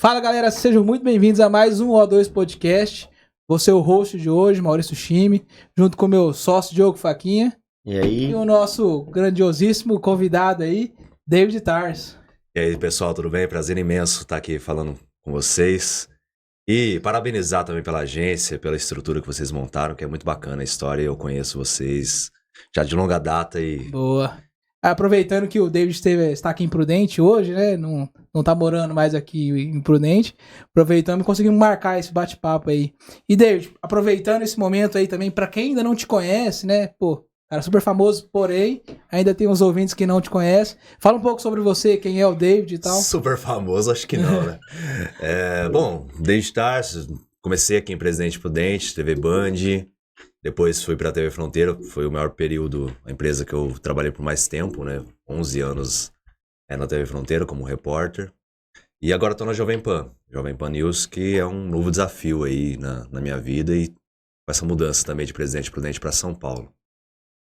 Fala galera, sejam muito bem-vindos a mais um O2 Podcast. Vou ser o host de hoje, Maurício Chime, junto com o meu sócio Diogo Faquinha. E aí? E o nosso grandiosíssimo convidado aí, David Tarso. E aí, pessoal, tudo bem? Prazer imenso estar aqui falando com vocês. E parabenizar também pela agência, pela estrutura que vocês montaram, que é muito bacana a história. Eu conheço vocês já de longa data e... Boa. Aproveitando que o David está aqui em Prudente hoje, né? Não tá morando mais aqui em Prudente. Aproveitando e conseguimos marcar esse bate-papo aí. E David, aproveitando esse momento aí também, pra quem ainda não te conhece, né? Pô, cara super famoso, porém, ainda tem uns ouvintes que não te conhecem. Fala um pouco sobre você, quem é o David e tal. Super famoso, acho que não, né? Bom, David Tarso, comecei aqui em Presidente Prudente, TV Band... Depois fui para a TV Fronteira, foi o maior período, a empresa que eu trabalhei por mais tempo, né? 11 anos na TV Fronteira como repórter. E agora estou na Jovem Pan News, que é um novo desafio aí na minha vida e com essa mudança também de Presidente Prudente para São Paulo.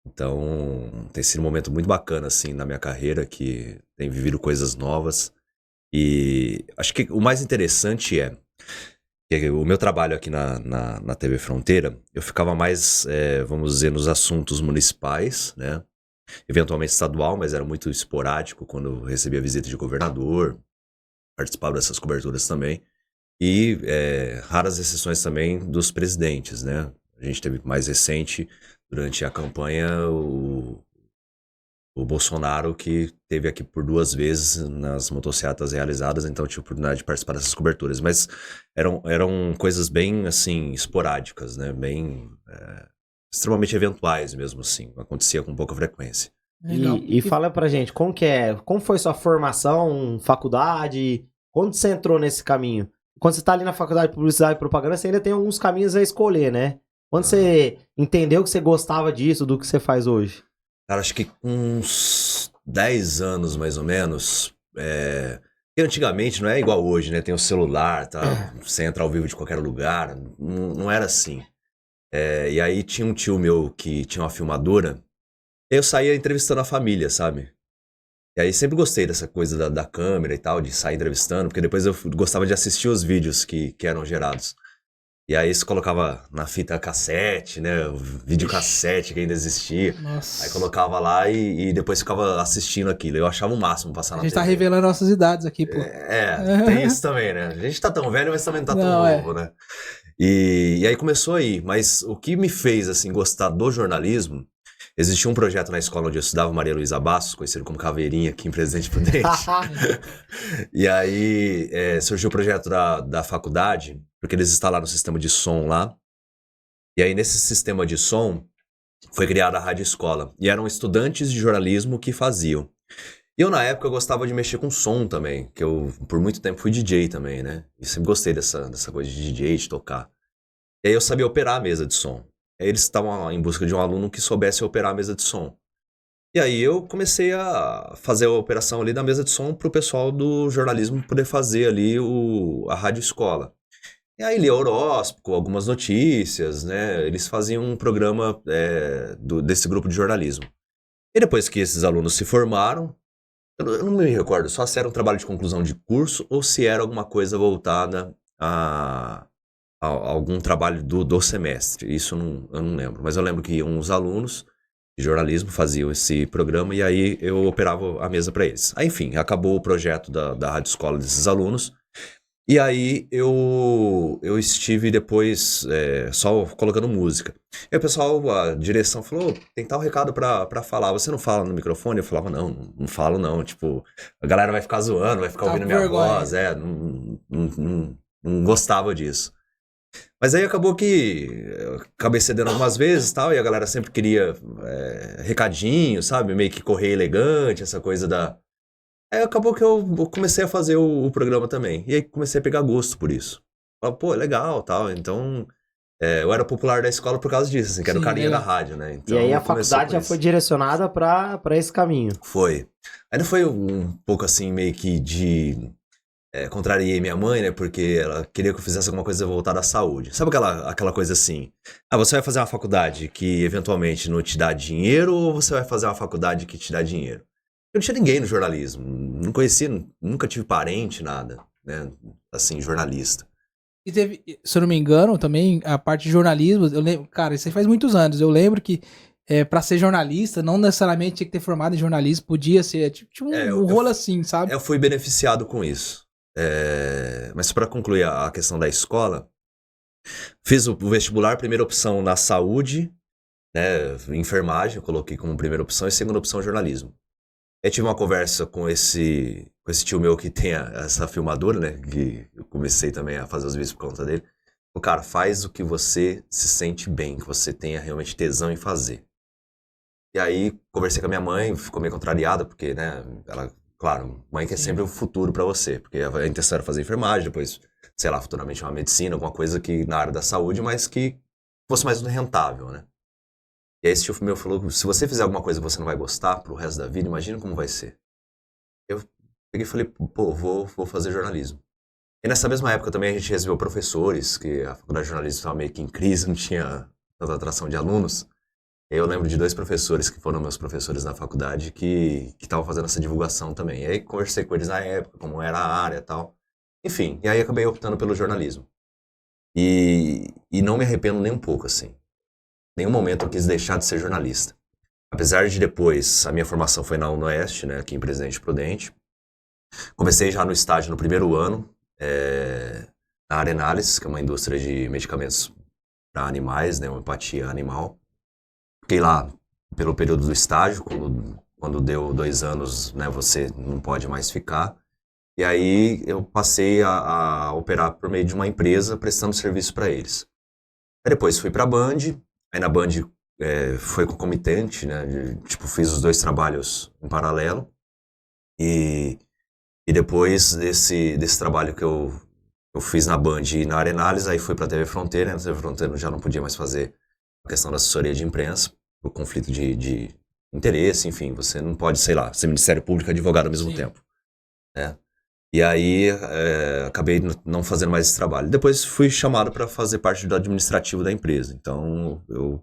Então, tem sido um momento muito bacana, assim, na minha carreira, que tem vivido coisas novas. E acho que o mais interessante o meu trabalho aqui na TV Fronteira, eu ficava mais, vamos dizer, nos assuntos municipais, né? Eventualmente estadual, mas era muito esporádico quando eu recebia visita de governador, participava dessas coberturas também. E raras exceções também dos presidentes, né? A gente teve mais recente, durante a campanha, o Bolsonaro, que teve aqui por 2 vezes nas motocicletas realizadas, então eu tive a oportunidade de participar dessas coberturas. Mas eram coisas bem, assim, esporádicas, né? Bem, extremamente eventuais mesmo, assim. Acontecia com pouca frequência. E fala pra gente, como foi sua formação, faculdade, quando você entrou nesse caminho? Quando você tá ali na faculdade de Publicidade e Propaganda, você ainda tem alguns caminhos a escolher, né? Quando você entendeu que você gostava disso, do que você faz hoje? Cara, acho que com uns 10 anos, mais ou menos, porque antigamente não é igual hoje, né? Tem o celular, tá? Você entra ao vivo de qualquer lugar, não era assim. E aí tinha um tio meu que tinha uma filmadora, e eu saía entrevistando a família, sabe? E aí sempre gostei dessa coisa da câmera e tal, de sair entrevistando, porque depois eu gostava de assistir os vídeos que eram gerados. E aí você colocava na fita cassete, né? O videocassete que ainda existia. Nossa. Aí colocava lá e depois ficava assistindo aquilo. Eu achava o máximo passar na TV. A gente tá revelando nossas idades aqui, pô. Tem isso também, né? A gente tá tão velho, mas também não tá tão novo, né? E aí começou aí. Mas o que me fez, assim, gostar do jornalismo... Existia um projeto na escola onde eu estudava, Maria Luísa Bastos, conhecido como Caveirinha, aqui em Presidente Prudente. E aí surgiu o projeto da faculdade, porque eles instalaram um sistema de som lá. E aí nesse sistema de som foi criada a Rádio Escola. E eram estudantes de jornalismo que faziam. E eu na época gostava de mexer com som também, que eu por muito tempo fui DJ também, né? E sempre gostei dessa coisa de DJ, de tocar. E aí eu sabia operar a mesa de som. Eles estavam em busca de um aluno que soubesse operar a mesa de som. E aí eu comecei a fazer a operação ali da mesa de som pro pessoal do jornalismo poder fazer ali a Rádio Escola. E aí lia horóscopo, algumas notícias, né? Eles faziam um programa desse grupo de jornalismo. E depois que esses alunos se formaram, eu não me recordo só se era um trabalho de conclusão de curso ou se era alguma coisa voltada a algum trabalho do semestre. Isso eu não lembro. Mas eu lembro que uns alunos de jornalismo faziam esse programa e aí eu operava a mesa para eles. Aí, enfim, acabou o projeto da Rádio Escola desses alunos. E aí eu estive depois só colocando música. E o pessoal, a direção falou, tem tal recado pra falar, você não fala no microfone? Eu falava, não falo não, tipo, a galera vai ficar zoando, vai ficar ouvindo minha voz, não gostava disso. Mas aí acabou que eu acabei cedendo algumas vezes e tal, e a galera sempre queria recadinho, sabe? Meio que correr elegante, essa coisa da... Aí acabou que eu comecei a fazer o programa também. E aí comecei a pegar gosto por isso. Falei, pô, legal, tal. Então, eu era popular da escola por causa disso, assim, que era o carinha da rádio, né? Então, e aí a faculdade já foi direcionada pra esse caminho. Foi. Ainda foi um pouco assim, meio que de... contrariei minha mãe, né? Porque ela queria que eu fizesse alguma coisa voltada à saúde. Sabe aquela coisa assim? Você vai fazer uma faculdade que eventualmente não te dá dinheiro ou você vai fazer uma faculdade que te dá dinheiro? Eu não tinha ninguém no jornalismo. Não conhecia, nunca tive parente, nada. né? Assim, jornalista. E teve, se eu não me engano, também a parte de jornalismo, eu lembro, cara, isso aí faz muitos anos. Eu lembro que pra ser jornalista, não necessariamente tinha que ter formado em jornalismo, podia ser, tipo um rolo assim, sabe? Eu fui beneficiado com isso. Mas para concluir a questão da escola, fiz o vestibular, primeira opção na saúde, né, enfermagem, eu coloquei como primeira opção, e segunda opção jornalismo. Eu tive uma conversa com esse tio meu que tem essa filmadora, né, que eu comecei também a fazer os vídeos por conta dele. O cara, faz o que você se sente bem, que você tenha realmente tesão em fazer. E aí, conversei com a minha mãe, ficou meio contrariada, porque, né, ela, claro, mãe quer sempre o futuro pra você, porque a intenção era fazer enfermagem, depois, sei lá, futuramente uma medicina, alguma coisa que na área da saúde, mas que fosse mais rentável, né. E aí esse tio meu falou, se você fizer alguma coisa que você não vai gostar pro resto da vida, imagina como vai ser. Eu peguei e falei, pô, vou fazer jornalismo. E nessa mesma época também a gente recebeu professores, que a faculdade de jornalismo estava meio que em crise, não tinha tanta atração de alunos. E aí eu lembro de 2 professores que foram meus professores na faculdade que estavam fazendo essa divulgação também. E aí conversei com eles na época, como era a área e tal. Enfim, e aí acabei optando pelo jornalismo. E não me arrependo nem um pouco, assim. Em nenhum momento eu quis deixar de ser jornalista. Apesar de depois, a minha formação foi na UnoOeste, né, aqui em Presidente Prudente. Comecei já no estágio no primeiro ano, na Arenalis, que é uma indústria de medicamentos para animais, né, uma empatia animal. Fiquei lá pelo período do estágio, quando deu 2 anos, né, você não pode mais ficar. E aí eu passei a operar por meio de uma empresa prestando serviço para eles. Aí depois fui para a Band. Aí na Band foi concomitante, né? Tipo, fiz os 2 trabalhos em paralelo. E depois desse trabalho que eu fiz na Band e na Arenalis, aí fui pra TV Fronteira. Na TV Fronteira eu já não podia mais fazer a questão da assessoria de imprensa, o conflito de interesse, enfim. Você não pode, sei lá, ser Ministério Público e advogado ao mesmo tempo. Né? E aí acabei não fazendo mais esse trabalho. Depois fui chamado para fazer parte do administrativo da empresa. Então eu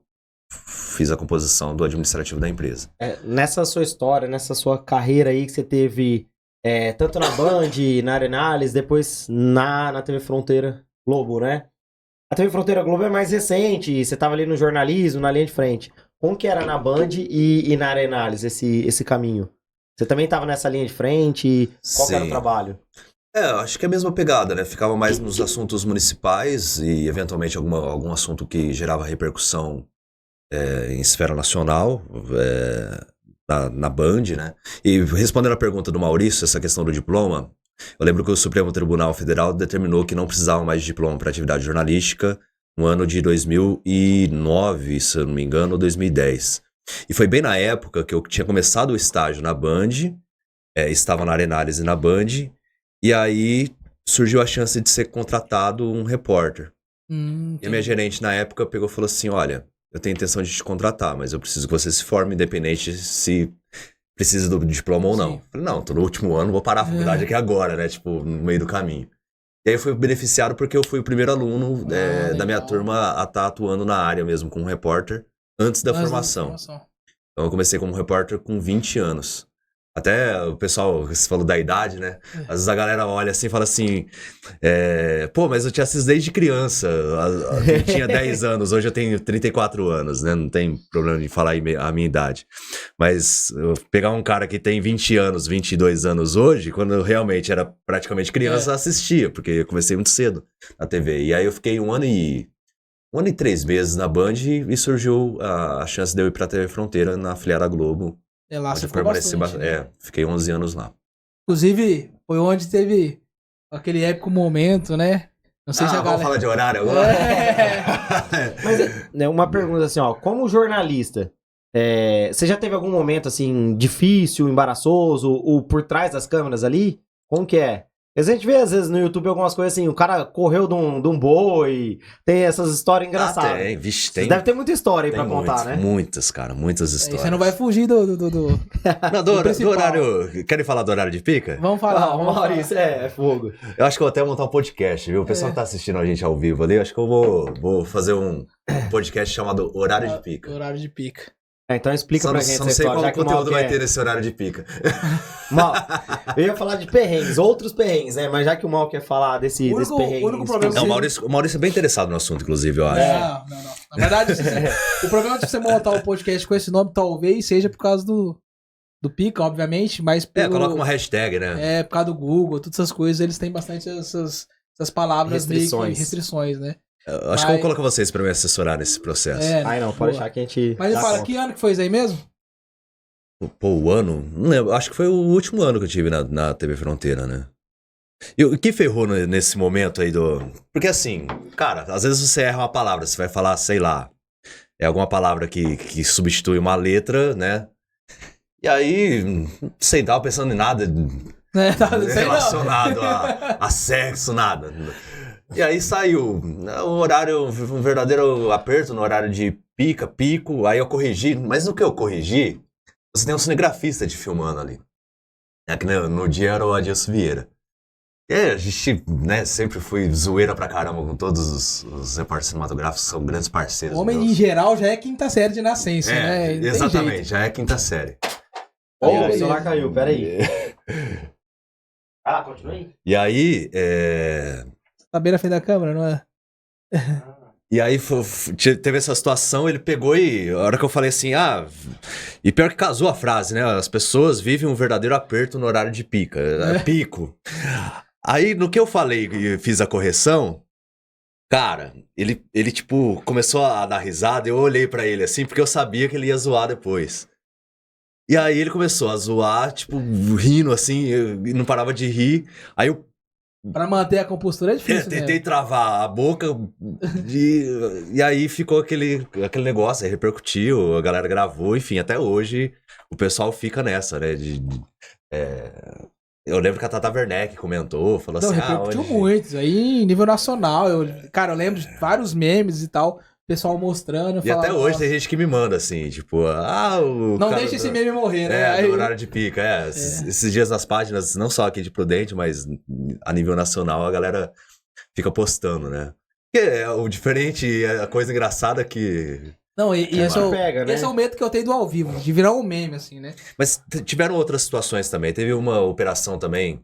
fiz a composição do administrativo da empresa. Nessa sua história, nessa sua carreira aí que você teve tanto na Band, na Arenalis, depois na TV Fronteira Globo, né? A TV Fronteira Globo é mais recente, você tava ali no jornalismo, na linha de frente. Como que era na Band e na Arenalis esse caminho? Você também estava nessa linha de frente? Qual que era o trabalho? Acho que é a mesma pegada, né? Ficava mais nos assuntos municipais e, eventualmente, algum assunto que gerava repercussão em esfera nacional, na Band, né? E respondendo a pergunta do Maurício, essa questão do diploma, eu lembro que o Supremo Tribunal Federal determinou que não precisava mais de diploma para atividade jornalística no ano de 2009, se eu não me engano, ou 2010. E foi bem na época que eu tinha começado o estágio na Band, estava na Arenalis e na Band, e aí surgiu a chance de ser contratado um repórter. E a minha gerente na época pegou e falou assim, olha, eu tenho intenção de te contratar, mas eu preciso que você se forme, independente se precisa do diploma ou não. Eu falei, não, tô no último ano, vou parar a faculdade aqui agora, né, tipo, no meio do caminho. E aí eu fui beneficiado porque eu fui o primeiro aluno da minha turma a estar atuando na área mesmo, como repórter, antes da formação. Então eu comecei como repórter com 20 anos. Até o pessoal, você falou da idade, né? Às vezes a galera olha assim e fala assim, pô, mas eu te assisto desde criança. Eu tinha 10 anos, hoje eu tenho 34 anos, né? Não tem problema em falar a minha idade. Mas eu pegar um cara que tem 20 anos, 22 anos hoje, quando eu realmente era praticamente criança, assistia, porque eu comecei muito cedo na TV. E aí eu fiquei 1 ano e 3 meses na Band e surgiu a chance de eu ir pra TV Fronteira na afiliada Globo. Lá você ficou bastante, né? Fiquei 11 anos lá. Inclusive, foi onde teve aquele épico momento, né? Não sei se a galera... Vamos falar de horário agora? Mas, uma pergunta assim, ó. Como jornalista, você já teve algum momento, assim, difícil, embaraçoso, ou por trás das câmeras ali? Como que é? A gente vê, às vezes, no YouTube algumas coisas assim, o cara correu de um boi, tem essas histórias engraçadas. Tem, vixe, tem. Deve ter muita história aí pra contar, né? Muitas, cara, muitas histórias. Você não vai fugir do Não, do horário... Querem falar do horário de pica? Vamos falar. Maurício, é fogo. Eu acho que eu vou até montar um podcast, viu? O pessoal que tá assistindo a gente ao vivo ali, eu acho que eu vou fazer um podcast chamado Horário de Pica. Horário de pica. Então explica pra gente essa história. Não sei qual conteúdo vai ter nesse horário de pica. Mal, eu ia falar de perrengues, outros perrengues, né? Mas já que o Mal quer falar desse perrengue... O único problema o Maurício é bem interessado no assunto, inclusive, eu acho. Não. Na verdade, o problema de você montar o podcast com esse nome talvez seja por causa do Pica, obviamente, mas... Coloca uma hashtag, né? Por causa do Google, todas essas coisas, eles têm bastante essas palavras restrições, né? Eu acho que eu vou colocar vocês pra me assessorar nesse processo. Não, pode deixar que a gente... Mas fala, que ano que foi isso aí mesmo? Pô, o ano? Não lembro, acho que foi o último ano que eu tive na TV Fronteira, né? E o que ferrou nesse momento aí do... Porque assim, cara, às vezes você erra uma palavra, você vai falar, sei lá, é alguma palavra que substitui uma letra, né? E aí, sei, tava pensando em nada relacionado a sexo, nada. E aí saiu o horário, um verdadeiro aperto no horário de pico, aí eu corrigi, mas no que eu corrigi, você tem um cinegrafista te filmando ali. Que no dia era o Adilson Vieira. E aí a gente, né, sempre fui zoeira pra caramba com todos os repórteres cinematográficos, são grandes parceiros. O homem, em geral, já é quinta série de nascença, né? Exatamente, já é quinta série. O celular caiu, peraí. Continua aí. E aí, Tá bem na frente da câmera, não é? E aí teve essa situação, ele pegou e a hora que eu falei assim, e pior que casou a frase, né? As pessoas vivem um verdadeiro aperto no horário de pico. Aí no que eu falei e fiz a correção, cara, ele tipo começou a dar risada, eu olhei pra ele assim, porque eu sabia que ele ia zoar depois. E aí ele começou a zoar, tipo, rindo assim, e não parava de rir. Aí eu... Pra manter a compostura é difícil, tentei travar a boca e aí ficou aquele negócio, aí repercutiu, a galera gravou, enfim, até hoje o pessoal fica nessa, né? Eu lembro que a Tata Werneck comentou, falou assim... repercutiu muito, aí em nível nacional, eu lembro de vários memes e tal... Pessoal mostrando. E até hoje tem gente que me manda assim, tipo, não deixa esse meme morrer, né? No horário de pica, Esses dias nas páginas, não só aqui de Prudente, mas a nível nacional, a galera fica postando, né? Porque o diferente, a coisa engraçada que... Não, esse é o medo que eu tenho do ao vivo, de virar um meme, assim, né? Mas tiveram outras situações também. Teve uma operação também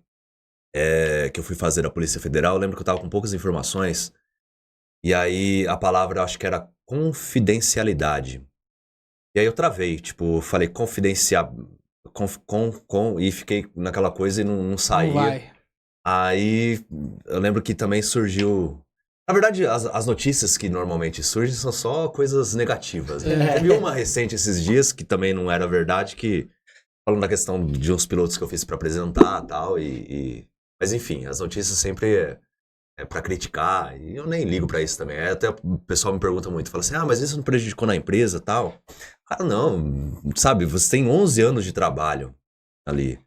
que eu fui fazer na Polícia Federal. Eu lembro que eu tava com poucas informações. E aí a palavra, acho que era confidencialidade. E aí eu travei, tipo, falei confidenciar, e fiquei naquela coisa e não saía. Não vai. Aí eu lembro que também surgiu... Na verdade, as notícias que normalmente surgem são só coisas negativas. Né? Teve uma recente esses dias, que também não era verdade, que... Falando da questão de uns pilotos que eu fiz pra apresentar e tal, mas enfim, as notícias sempre... pra criticar, e eu nem ligo pra isso também. Até o pessoal me pergunta muito, fala assim, mas isso não prejudicou na empresa e tal? Cara, não, sabe, você tem 11 anos de trabalho ali.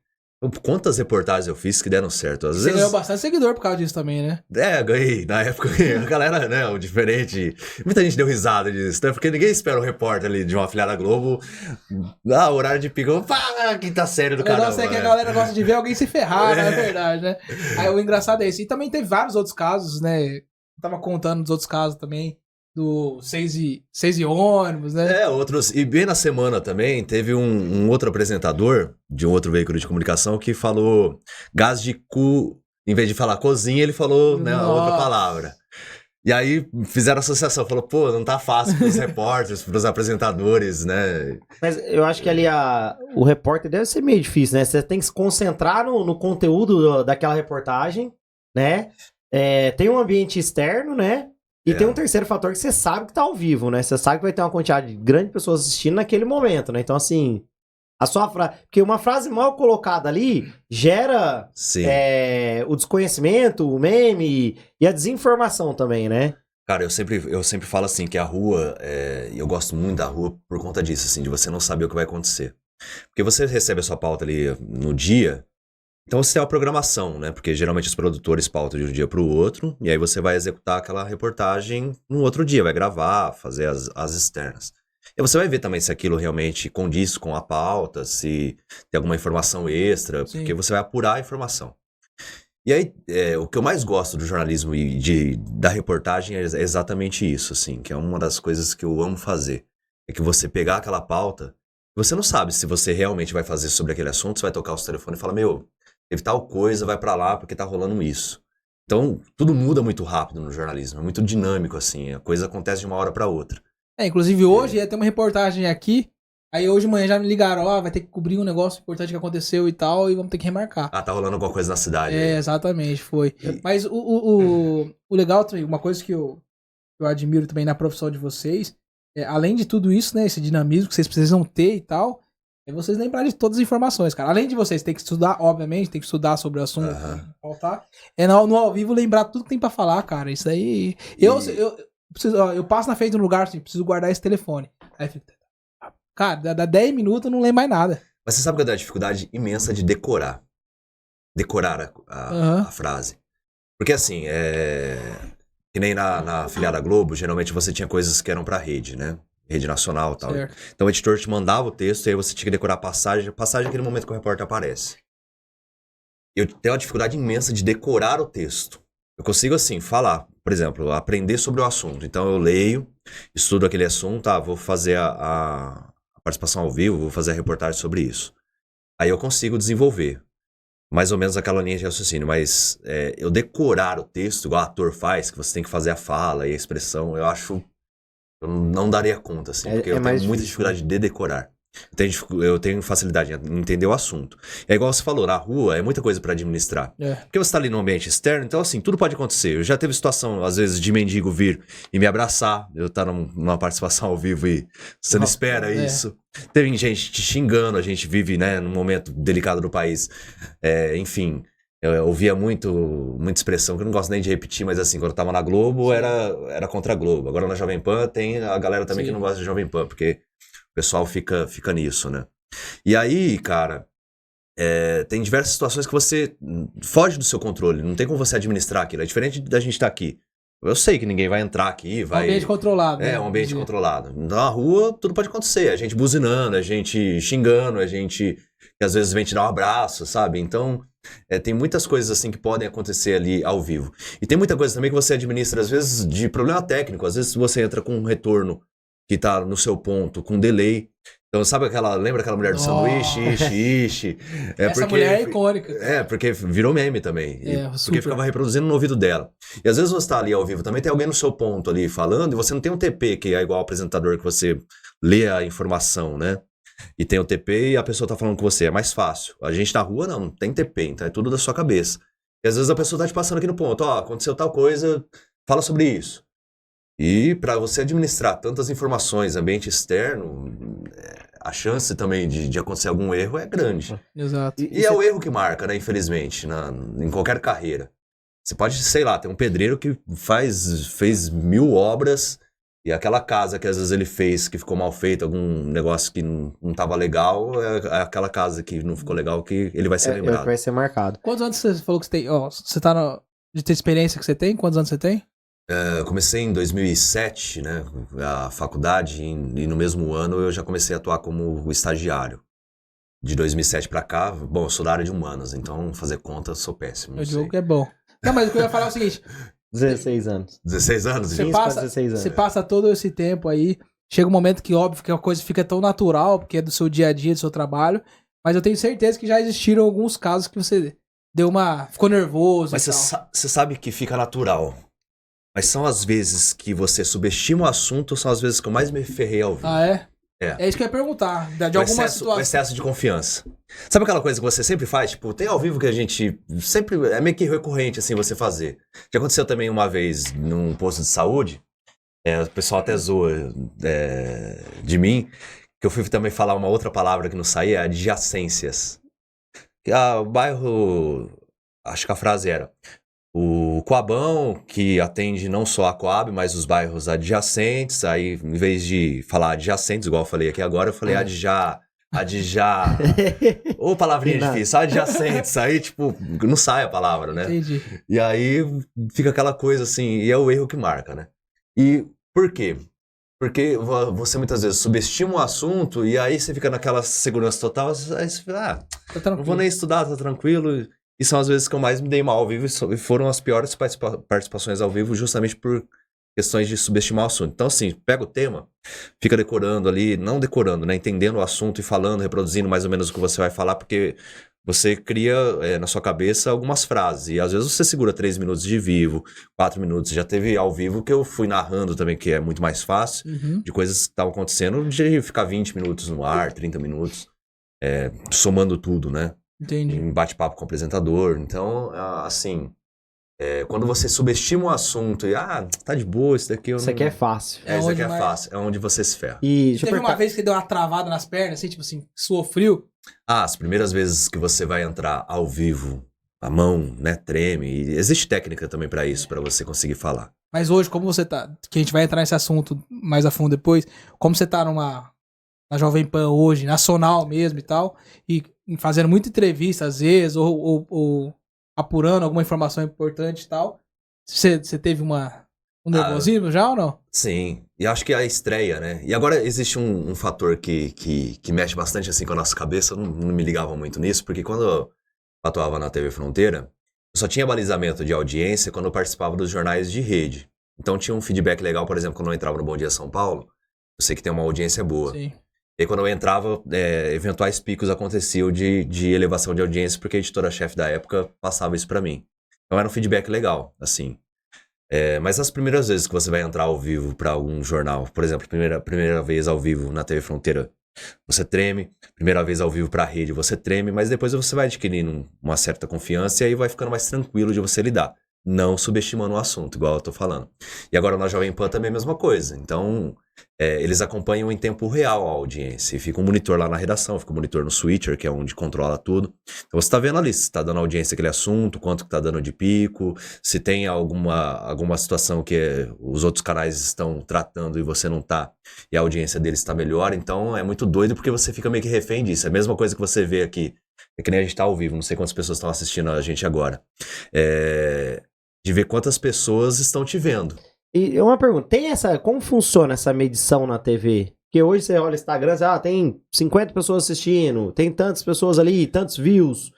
Quantas reportagens eu fiz que deram certo? Às Você vezes... ganhou bastante seguidor por causa disso também, né? Ganhei. Na época, a galera, né, o diferente... Muita gente deu risada disso, né? Porque ninguém espera um repórter ali de uma afiliada Globo. Horário de pico. Quinta série do caramba. O negócio é que a galera gosta de ver alguém se ferrar, na verdade, né? Aí o engraçado é esse. E também teve vários outros casos, né? Eu tava contando dos outros casos também. Do 6 e ônibus, né? Outros. E bem na semana também, teve um outro apresentador de um outro veículo de comunicação que falou gás de cu, em vez de falar cozinha, ele falou, né, outra palavra. E aí fizeram associação, falou, não tá fácil pros repórteres, pros apresentadores, né? Mas eu acho que ali o repórter deve ser meio difícil, né? Você tem que se concentrar no conteúdo daquela reportagem, né? Tem um ambiente externo, né? E tem um terceiro fator que você sabe que tá ao vivo, né? Você sabe que vai ter uma quantidade grande de pessoas assistindo naquele momento, né? Então, assim, a sua frase... Porque uma frase mal colocada ali gera o desconhecimento, o meme e a desinformação também, né? Cara, eu sempre falo assim, que a rua... eu gosto muito da rua por conta disso, assim, de você não saber o que vai acontecer. Porque você recebe a sua pauta ali no dia... Então você tem uma programação, né? Porque geralmente os produtores pautam de um dia para o outro, e aí você vai executar aquela reportagem no outro dia, vai gravar, fazer as externas. E você vai ver também se aquilo realmente condiz com a pauta, se tem alguma informação extra, porque você vai apurar a informação. E aí, o que eu mais gosto do jornalismo e da reportagem é exatamente isso, assim, que é uma das coisas que eu amo fazer. é que você pegar aquela pauta, você não sabe se você realmente vai fazer sobre aquele assunto, você vai tocar o telefone e falar, meu, teve tal coisa, vai pra lá porque tá rolando isso. Então, tudo muda muito rápido no jornalismo, é muito dinâmico, assim, a coisa acontece de uma hora pra outra. Inclusive hoje ia ter uma reportagem aqui, aí hoje de manhã já me ligaram, vai ter que cobrir um negócio importante que aconteceu e tal, e vamos ter que remarcar. Ah, tá rolando alguma coisa na cidade. Exatamente, foi. Mas o legal também, uma coisa que eu admiro também na profissão de vocês, além de tudo isso, né, esse dinamismo que vocês precisam ter e tal, é vocês lembrarem de todas as informações, cara. Além de vocês ter que estudar, obviamente, tem que estudar sobre o assunto, faltar, no ao vivo lembrar tudo que tem pra falar, cara. Isso aí... Eu passo na frente de um lugar assim, preciso guardar esse telefone. Aí fico... Cara, dá 10 minutos eu não lembro mais nada. Mas você sabe que eu tenho uma dificuldade imensa de decorar. Decorar a frase. Porque assim, que nem na filiada Globo, geralmente você tinha coisas que eram pra rede, né? Rede nacional e tal. Certo. Então o editor te mandava o texto e aí você tinha que decorar a passagem é aquele momento que o repórter aparece. Eu tenho uma dificuldade imensa de decorar o texto. Eu consigo, assim, falar, por exemplo, aprender sobre o assunto. Então eu leio, estudo aquele assunto, vou fazer a participação ao vivo, vou fazer a reportagem sobre isso. Aí eu consigo desenvolver mais ou menos aquela linha de raciocínio, mas eu decorar o texto, igual o ator faz, que você tem que fazer a fala e a expressão, eu acho... Eu não daria conta, assim, porque eu tenho muita dificuldade de decorar. Eu tenho facilidade em entender o assunto. É igual você falou, na rua é muita coisa pra administrar. Porque você tá ali no ambiente externo, então assim, tudo pode acontecer. Eu já teve situação, às vezes, de mendigo vir e me abraçar. Eu tá numa participação ao vivo e você não espera isso. Teve gente te xingando, a gente vive, né, num momento delicado do país. Enfim, eu ouvia muita expressão que eu não gosto nem de repetir, mas assim, quando eu tava na Globo, era contra a Globo. Agora na Jovem Pan tem a galera também que não gosta de Jovem Pan, porque o pessoal fica nisso, né? E aí, cara, tem diversas situações que você foge do seu controle, não tem como você administrar aquilo. É diferente da gente estar aqui. Eu sei que ninguém vai entrar aqui, vai... Um ambiente controlado. É, um ambiente controlado. Na rua, tudo pode acontecer. A gente buzinando, a gente xingando, a gente que às vezes vem te dar um abraço, sabe? Então, tem muitas coisas assim que podem acontecer ali ao vivo. E tem muita coisa também que você administra, às vezes, de problema técnico. Às vezes você entra com um retorno que tá no seu ponto, com delay. Então, sabe lembra aquela mulher do sanduíche? Ixi. Essa mulher é icônica. Porque virou meme também. Porque ficava reproduzindo no ouvido dela. E às vezes você tá ali ao vivo também, tem alguém no seu ponto ali falando, e você não tem um TP, que é igual ao apresentador que você lê a informação, né? E tem o TP e a pessoa tá falando com você, é mais fácil. A gente na rua não tem TP, então é tudo da sua cabeça. E às vezes a pessoa tá te passando aqui no ponto, aconteceu tal coisa, fala sobre isso. E para você administrar tantas informações, ambiente externo, a chance também de acontecer algum erro é grande. Exato. E é o erro que marca, né, infelizmente, em qualquer carreira. Você pode, sei lá, ter um pedreiro que fez 1000 obras e aquela casa que às vezes ele fez que ficou mal feita, algum negócio que não estava legal, é aquela casa que não ficou legal que ele vai ser lembrado. Vai ser marcado. Quantos anos você falou que você tem? Você tá de ter experiência que você tem? Quantos anos você tem? Eu comecei em 2007, né, a faculdade, e no mesmo ano eu já comecei a atuar como estagiário. De 2007 pra cá, bom, eu sou da área de humanas, então fazer conta eu sou péssimo. O jogo é bom. Não, mas o que eu ia falar é o seguinte... 16 anos. 16 anos? Você passa todo esse tempo aí, chega um momento que, óbvio, que a coisa fica tão natural, porque é do seu dia a dia, do seu trabalho, mas eu tenho certeza que já existiram alguns casos que você ficou nervoso. Mas você sabe que fica natural. Mas são as vezes que você subestima o assunto, são as vezes que eu mais me ferrei ao vivo. Ah, é? É isso que eu ia perguntar, de alguma situação. O excesso de confiança. Sabe aquela coisa que você sempre faz? Tipo, tem ao vivo que a gente sempre... É meio que recorrente, assim, você fazer. Já aconteceu também uma vez num posto de saúde, o pessoal até zoa de mim, que eu fui também falar uma outra palavra que não saía, adjacências. O bairro... Acho que a frase era... O Coabão, que atende não só a Coab, mas os bairros adjacentes. Aí, em vez de falar adjacentes, igual eu falei aqui agora, eu falei adjá. Ou palavrinha difícil, adjacentes. Aí, tipo, não sai a palavra, né? Entendi. E aí fica aquela coisa assim, e é o erro que marca, né? E por quê? Porque você muitas vezes subestima o assunto e aí você fica naquela segurança total. Aí você fala, não vou nem estudar, tá tranquilo. E são as vezes que eu mais me dei mal ao vivo e foram as piores participações ao vivo justamente por questões de subestimar o assunto. Então, assim, pega o tema, fica decorando ali, não decorando, né? Entendendo o assunto e falando, reproduzindo mais ou menos o que você vai falar, porque você cria na sua cabeça algumas frases. E às vezes você segura 3 minutos de vivo, 4 minutos. Já teve ao vivo que eu fui narrando também, que é muito mais fácil, de coisas que estavam acontecendo, de ficar 20 minutos no ar, 30 minutos, somando tudo, né? Entendi. Em bate-papo com o apresentador. Então, assim, quando você subestima o assunto e, tá de boa, isso daqui eu não... Isso aqui é fácil. Isso aqui é fácil, é onde você se ferra. E teve uma vez que deu uma travada nas pernas, assim, tipo assim, suou frio? As primeiras vezes que você vai entrar ao vivo, a mão, né, treme. E existe técnica também pra isso, pra você conseguir falar. Mas hoje, como você tá, que a gente vai entrar nesse assunto mais a fundo depois, como você tá na Jovem Pan hoje, nacional mesmo e tal, e fazendo muita entrevista às vezes, ou apurando alguma informação importante e tal, você teve um nervosismo já ou não? Sim, e acho que a estreia, né? E agora existe um fator que mexe bastante assim com a nossa cabeça, eu não me ligava muito nisso, porque quando eu atuava na TV Fronteira, eu só tinha balizamento de audiência quando eu participava dos jornais de rede. Então tinha um feedback legal, por exemplo, quando eu entrava no Bom Dia São Paulo, eu sei que tem uma audiência boa. Sim. E aí, quando eu entrava, eventuais picos aconteciam de elevação de audiência, porque a editora-chefe da época passava isso pra mim. Então era um feedback legal, assim. Mas as primeiras vezes que você vai entrar ao vivo pra algum jornal, por exemplo, primeira vez ao vivo na TV Fronteira, você treme. Primeira vez ao vivo pra rede, você treme. Mas depois você vai adquirindo uma certa confiança e aí vai ficando mais tranquilo de você lidar. Não subestimando o assunto, igual eu tô falando. E agora na Jovem Pan também é a mesma coisa. Então, eles acompanham em tempo real a audiência. E fica um monitor lá na redação, fica um monitor no switcher, que é onde controla tudo. Então você tá vendo ali se tá dando audiência aquele assunto, quanto que tá dando de pico, se tem alguma situação que os outros canais estão tratando e você não tá, e a audiência deles tá melhor. Então é muito doido porque você fica meio que refém disso. É a mesma coisa que você vê aqui. É que nem a gente tá ao vivo, não sei quantas pessoas estão assistindo a gente agora. De ver quantas pessoas estão te vendo. E uma pergunta, como funciona essa medição na TV? Porque hoje você olha o Instagram, tem 50 pessoas assistindo, tem tantas pessoas ali, tantos views,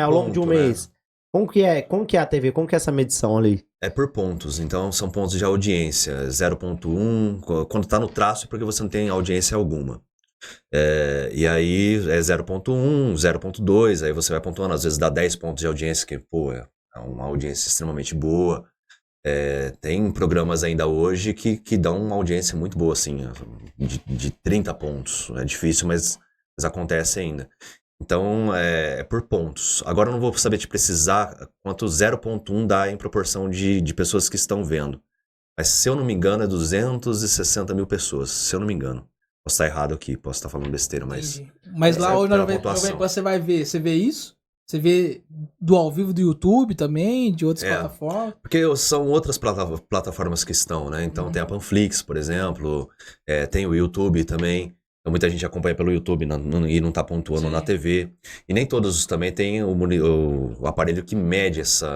ao longo de um mês. Como que é a TV? Como que é essa medição ali? É por pontos, então são pontos de audiência, 0.1, quando tá no traço é porque você não tem audiência alguma. E aí é 0.1, 0.2, aí você vai pontuando, às vezes dá 10 pontos de audiência, que, é uma audiência extremamente boa. Tem programas ainda hoje que dão uma audiência muito boa, assim, de 30 pontos. É difícil, mas acontece ainda. Então, é por pontos. Agora eu não vou saber te precisar quanto 0.1 dá em proporção de pessoas que estão vendo. Mas, se eu não me engano, é 260 mil pessoas, se eu não me engano. Posso estar errado aqui, posso estar falando besteira, mas... Entendi. Mas lá hoje na Jovem Pan você vai ver, você vê isso? Você vê do ao vivo do YouTube também, de outras plataformas? Porque são outras plataformas que estão, né? Então tem a Panflix, por exemplo, tem o YouTube também. Então muita gente acompanha pelo YouTube e não tá pontuando na TV. E nem todos também têm o aparelho que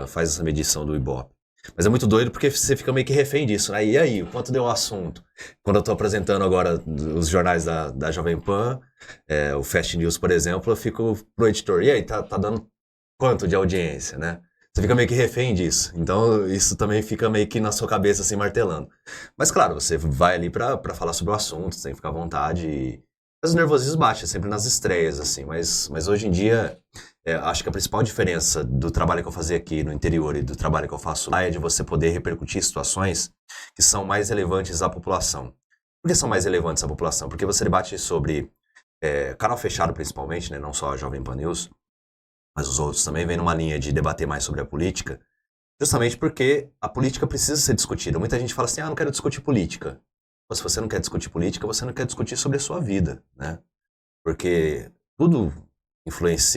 faz essa medição do Ibope. Mas é muito doido porque você fica meio que refém disso, né? E aí, quanto deu o assunto? Quando eu tô apresentando agora os jornais da Jovem Pan, o Fast News, por exemplo, eu fico pro editor, e aí, tá dando quanto de audiência, né? Você fica meio que refém disso. Então, isso também fica meio que na sua cabeça, assim, martelando. Mas, claro, você vai ali pra falar sobre o assunto, você tem que ficar à vontade. Mas os nervosismos baixam, sempre nas estreias, assim. Mas hoje em dia... acho que a principal diferença do trabalho que eu fazia aqui no interior e do trabalho que eu faço lá é de você poder repercutir situações que são mais relevantes à população. Por que são mais relevantes à população? Porque você debate sobre canal fechado principalmente, né? Não só a Jovem Pan News, mas os outros também vêm numa linha de debater mais sobre a política, justamente porque a política precisa ser discutida. Muita gente fala assim, não quero discutir política. Mas se você não quer discutir política, você não quer discutir sobre a sua vida, né? Porque tudo...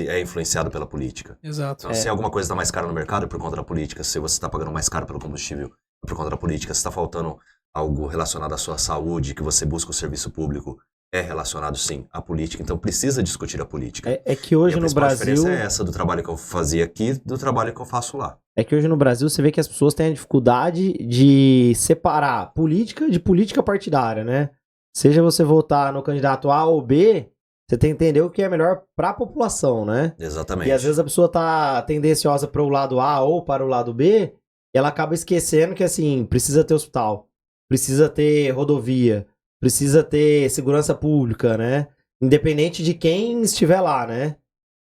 é influenciado pela política. Exato. Então, se alguma coisa está mais cara no mercado, é por conta da política. Se você está pagando mais caro pelo combustível, é por conta da política. Se está faltando algo relacionado à sua saúde, que você busca o serviço público, é relacionado, sim, à política. Então, precisa discutir a política. É que hoje no Brasil... A diferença é essa do trabalho que eu fazia aqui do trabalho que eu faço lá. É que hoje no Brasil você vê que as pessoas têm a dificuldade de separar política de política partidária, né? Seja você votar no candidato A ou B... Você tem que entender o que é melhor para a população, né? Exatamente. E às vezes a pessoa tá tendenciosa para o lado A ou para o lado B, e ela acaba esquecendo que, assim, precisa ter hospital. precisa ter rodovia, precisa ter segurança pública, né? Independente de quem estiver lá, né?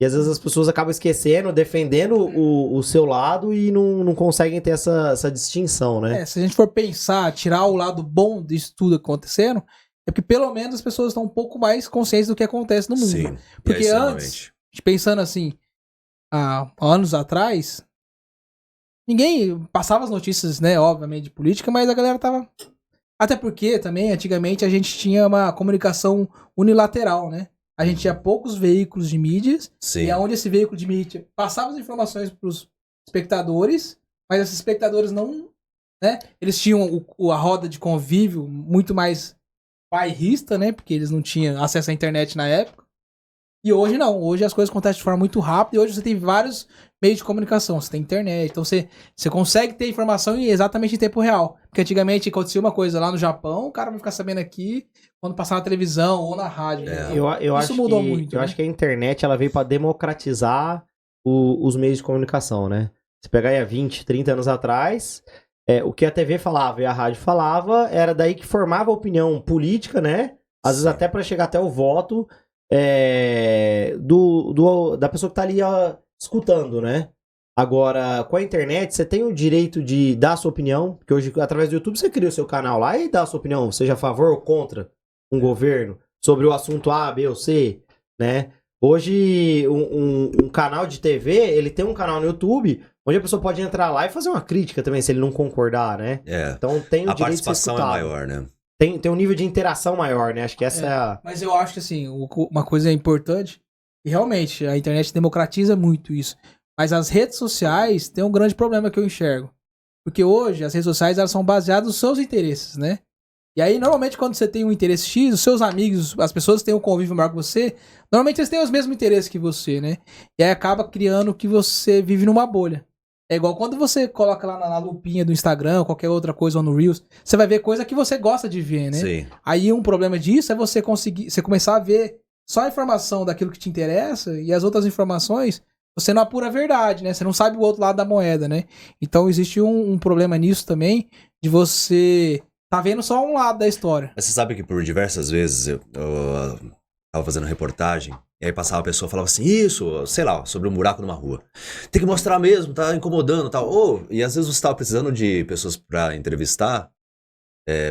E às vezes as pessoas acabam esquecendo, defendendo o seu lado e não conseguem ter essa distinção, né? Se a gente for pensar, tirar o lado bom disso tudo acontecendo, é porque pelo menos as pessoas estão um pouco mais conscientes do que acontece no mundo. Sim. Porque antes, pensando assim, há anos atrás, ninguém passava as notícias, né, obviamente, de política, mas a galera tava... Até porque também, antigamente, a gente tinha uma comunicação unilateral, né? A gente tinha poucos veículos de mídias, Sim. e aonde esse veículo de mídia passava as informações para os espectadores, mas esses espectadores não, né? Eles tinham a roda de convívio muito mais bairrista, né? Porque eles não tinham acesso à internet na época. E hoje não, hoje as coisas acontecem de forma muito rápida, e hoje você tem vários meios de comunicação, você tem internet, então você consegue ter informação exatamente em tempo real. Porque antigamente acontecia uma coisa lá no Japão, o cara vai ficar sabendo aqui quando passar na televisão ou na rádio. Isso mudou muito. Eu acho que a internet ela veio para democratizar os meios de comunicação, né? Se pegar aí há 20, 30 anos atrás, o que a TV falava e a rádio falava, era daí que formava a opinião política, né? Às vezes até para chegar até o voto da pessoa que tá ali escutando, né? Agora, com a internet, você tem o direito de dar a sua opinião, porque hoje, através do YouTube, você cria o seu canal lá e dá a sua opinião, seja a favor ou contra um governo, sobre o assunto A, B ou C, né? Hoje, um canal de TV, ele tem um canal no YouTube, onde a pessoa pode entrar lá e fazer uma crítica também, se ele não concordar, né? Então, tem o direito de ser escutado. A participação é maior, né? Tem um nível de interação maior, né? Acho que essa é a... Mas eu acho que, assim, uma coisa importante, e realmente, a internet democratiza muito isso, mas as redes sociais têm um grande problema que eu enxergo. Porque hoje, as redes sociais, elas são baseadas nos seus interesses, né? E aí, normalmente, quando você tem um interesse X, os seus amigos, as pessoas que têm um convívio maior que você, normalmente eles têm os mesmos interesses que você, né? E aí acaba criando que você vive numa bolha. É igual quando você coloca lá na lupinha do Instagram, ou qualquer outra coisa, ou no Reels, você vai ver coisa que você gosta de ver, né? Sim. Aí um problema disso é você começar a ver só a informação daquilo que te interessa, e as outras informações, você não apura a verdade, né? Você não sabe o outro lado da moeda, né? Então existe um problema nisso também, de você tá vendo só um lado da história. Mas você sabe que por diversas vezes eu tava fazendo reportagem, e aí passava a pessoa e falava assim, isso, sei lá, sobre um buraco numa rua. Tem que mostrar mesmo, tá incomodando e tal. E às vezes você tava precisando de pessoas pra entrevistar,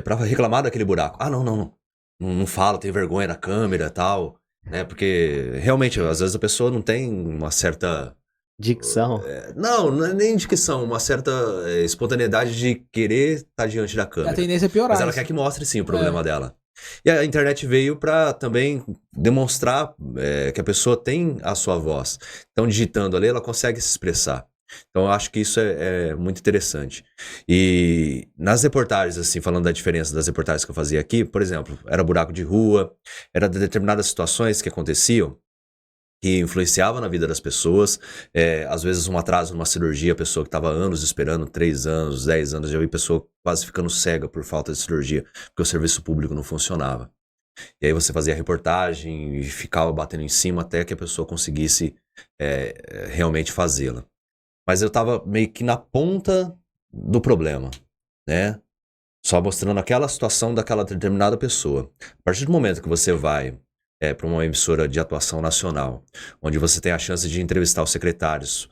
pra reclamar daquele buraco. Ah, não fala, tem vergonha na câmera e tal, né? Porque realmente, às vezes a pessoa não tem uma certa... Dicção. Não é nem dicção, uma certa espontaneidade de querer estar diante da câmera. A tendência é piorar. Mas ela quer que mostre sim o problema dela. E a internet veio para também demonstrar que a pessoa tem a sua voz. Então, digitando ali, ela consegue se expressar. Então, eu acho que isso é muito interessante. E nas reportagens, assim, falando da diferença das reportagens que eu fazia aqui, por exemplo, era buraco de rua, era determinadas situações que aconteciam, que influenciava na vida das pessoas, às vezes um atraso numa cirurgia, a pessoa que estava anos esperando, 3 anos, 10 anos, já vi pessoa quase ficando cega por falta de cirurgia, porque o serviço público não funcionava. E aí você fazia a reportagem e ficava batendo em cima até que a pessoa conseguisse realmente fazê-la. Mas eu estava meio que na ponta do problema, né? Só mostrando aquela situação daquela determinada pessoa. A partir do momento que você vai para uma emissora de atuação nacional, onde você tem a chance de entrevistar os secretários,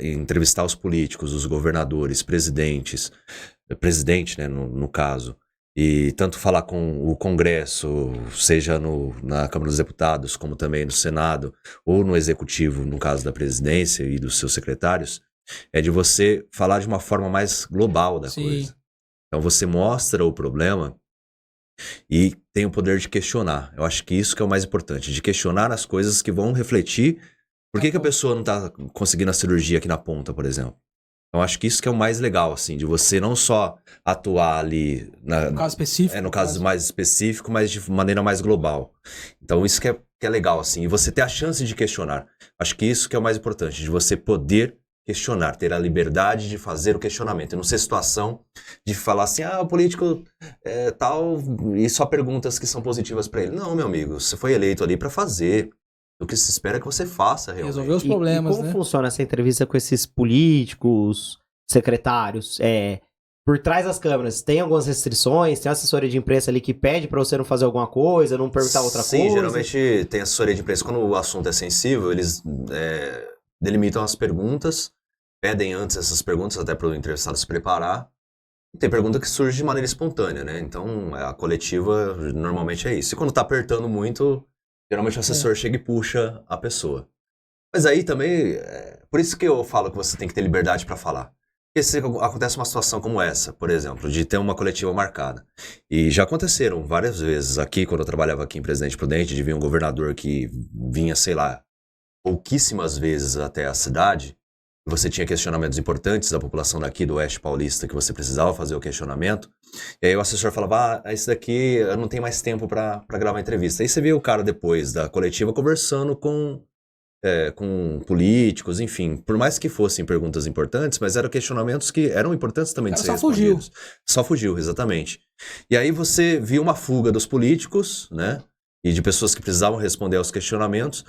entrevistar os políticos, os governadores, presidente, né, no caso, e tanto falar com o Congresso, seja na Câmara dos Deputados, como também no Senado, ou no Executivo, no caso da presidência e dos seus secretários, é de você falar de uma forma mais global da coisa. Então você mostra o problema e tem o poder de questionar. Eu acho que isso que é o mais importante, de questionar as coisas que vão refletir por que a pessoa não está conseguindo a cirurgia aqui na ponta, por exemplo. Então acho que isso que é o mais legal, assim, de você não só atuar ali no caso específico. No caso mais específico, mas de maneira mais global. Então isso que é legal, assim, e você ter a chance de questionar. Acho que isso que é o mais importante, de você poder questionar, ter a liberdade de fazer o questionamento. E não ser situação de falar assim, o político tal, e só perguntas que são positivas para ele. Não, meu amigo, você foi eleito ali para fazer o que se espera que você faça realmente. Resolver os problemas, e como funciona essa entrevista com esses políticos, secretários? por trás das câmeras, tem algumas restrições? Tem uma assessoria de imprensa ali que pede pra você não fazer alguma coisa, não perguntar outra coisa? Sim, geralmente tem assessoria de imprensa. Quando o assunto é sensível, eles delimitam as perguntas, pedem antes essas perguntas até para o entrevistado se preparar. E tem pergunta que surge de maneira espontânea, né? Então, a coletiva normalmente é isso. E quando tá apertando muito, geralmente o assessor chega e puxa a pessoa. Mas aí também, por isso que eu falo que você tem que ter liberdade para falar. Porque se acontece uma situação como essa, por exemplo, de ter uma coletiva marcada, e já aconteceram várias vezes aqui, quando eu trabalhava aqui em Presidente Prudente, de vir um governador que vinha, sei lá, pouquíssimas vezes até a cidade, você tinha questionamentos importantes da população daqui do Oeste Paulista, que você precisava fazer o questionamento, e aí o assessor falava, esse daqui eu não tenho mais tempo para gravar a entrevista. Aí você vê o cara depois da coletiva conversando com políticos, enfim, por mais que fossem perguntas importantes, mas eram questionamentos que eram importantes também de ser respondidos. Só fugiu, exatamente. E aí você viu uma fuga dos políticos, né, e de pessoas que precisavam responder aos questionamentos,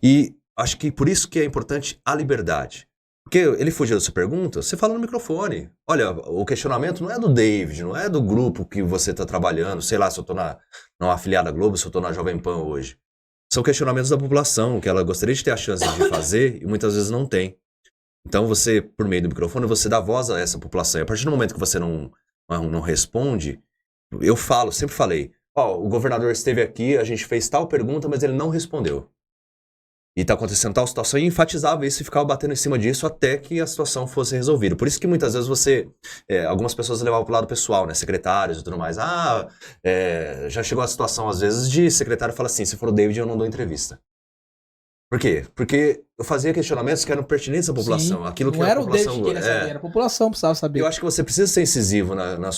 e acho que por isso que é importante a liberdade. Porque ele fugiu da sua pergunta, você fala no microfone. Olha, o questionamento não é do David, não é do grupo que você está trabalhando, sei lá, se eu estou na afiliada Globo, se eu estou na Jovem Pan hoje. São questionamentos da população, que ela gostaria de ter a chance de fazer e muitas vezes não tem. Então você, por meio do microfone, você dá voz a essa população. E a partir do momento que você não responde, eu sempre falei, o governador esteve aqui, a gente fez tal pergunta, mas ele não respondeu. E tá acontecendo tal situação, e enfatizava isso e ficava batendo em cima disso até que a situação fosse resolvida. Por isso que muitas vezes algumas pessoas levavam pro lado pessoal, né, secretários e tudo mais. Já chegou a situação às vezes de secretário falar assim, se for o David eu não dou entrevista. Por quê? Porque eu fazia questionamentos que eram pertinentes à população. Sim, aquilo que não a era população, o David que queria saber, era a população precisava saber. Eu acho que você precisa ser incisivo nas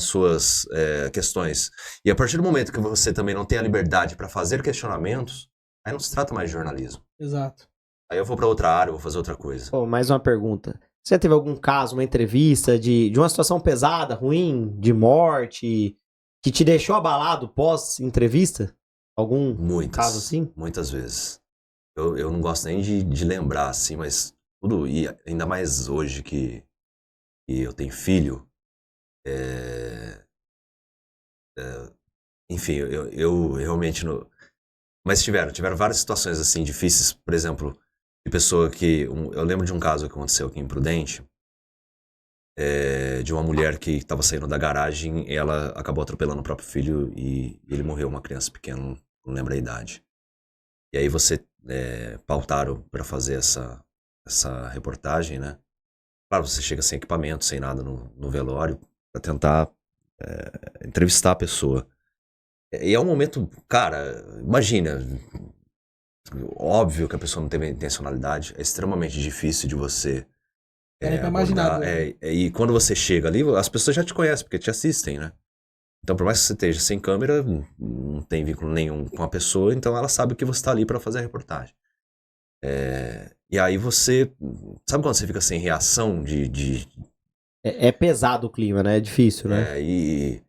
suas questões. E a partir do momento que você também não tem a liberdade para fazer questionamentos, aí não se trata mais de jornalismo. Exato. Aí eu vou pra outra área, vou fazer outra coisa. Mais uma pergunta. Você teve algum caso, uma entrevista de uma situação pesada, ruim, de morte, que te deixou abalado pós-entrevista? Algum caso assim? Muitas vezes. Eu não gosto nem de lembrar, assim, mas tudo, e ainda mais hoje que eu tenho filho, enfim, eu realmente... Mas tiveram várias situações assim difíceis, por exemplo, de pessoa que... eu lembro de um caso que aconteceu aqui em Prudente, de uma mulher que estava saindo da garagem, e ela acabou atropelando o próprio filho e ele morreu, uma criança pequena, não lembro a idade. E aí pautaram para fazer essa reportagem, né? Claro, você chega sem equipamento, sem nada no velório, para tentar entrevistar a pessoa. E é um momento, cara, imagina, óbvio que a pessoa não teve intencionalidade, é extremamente difícil de você imaginar. E quando você chega ali, as pessoas já te conhecem, porque te assistem, né? Então, por mais que você esteja sem câmera, não tem vínculo nenhum com a pessoa, então ela sabe que você está ali para fazer a reportagem. E aí você, sabe quando você fica sem reação É pesado o clima, né? É difícil, né? E...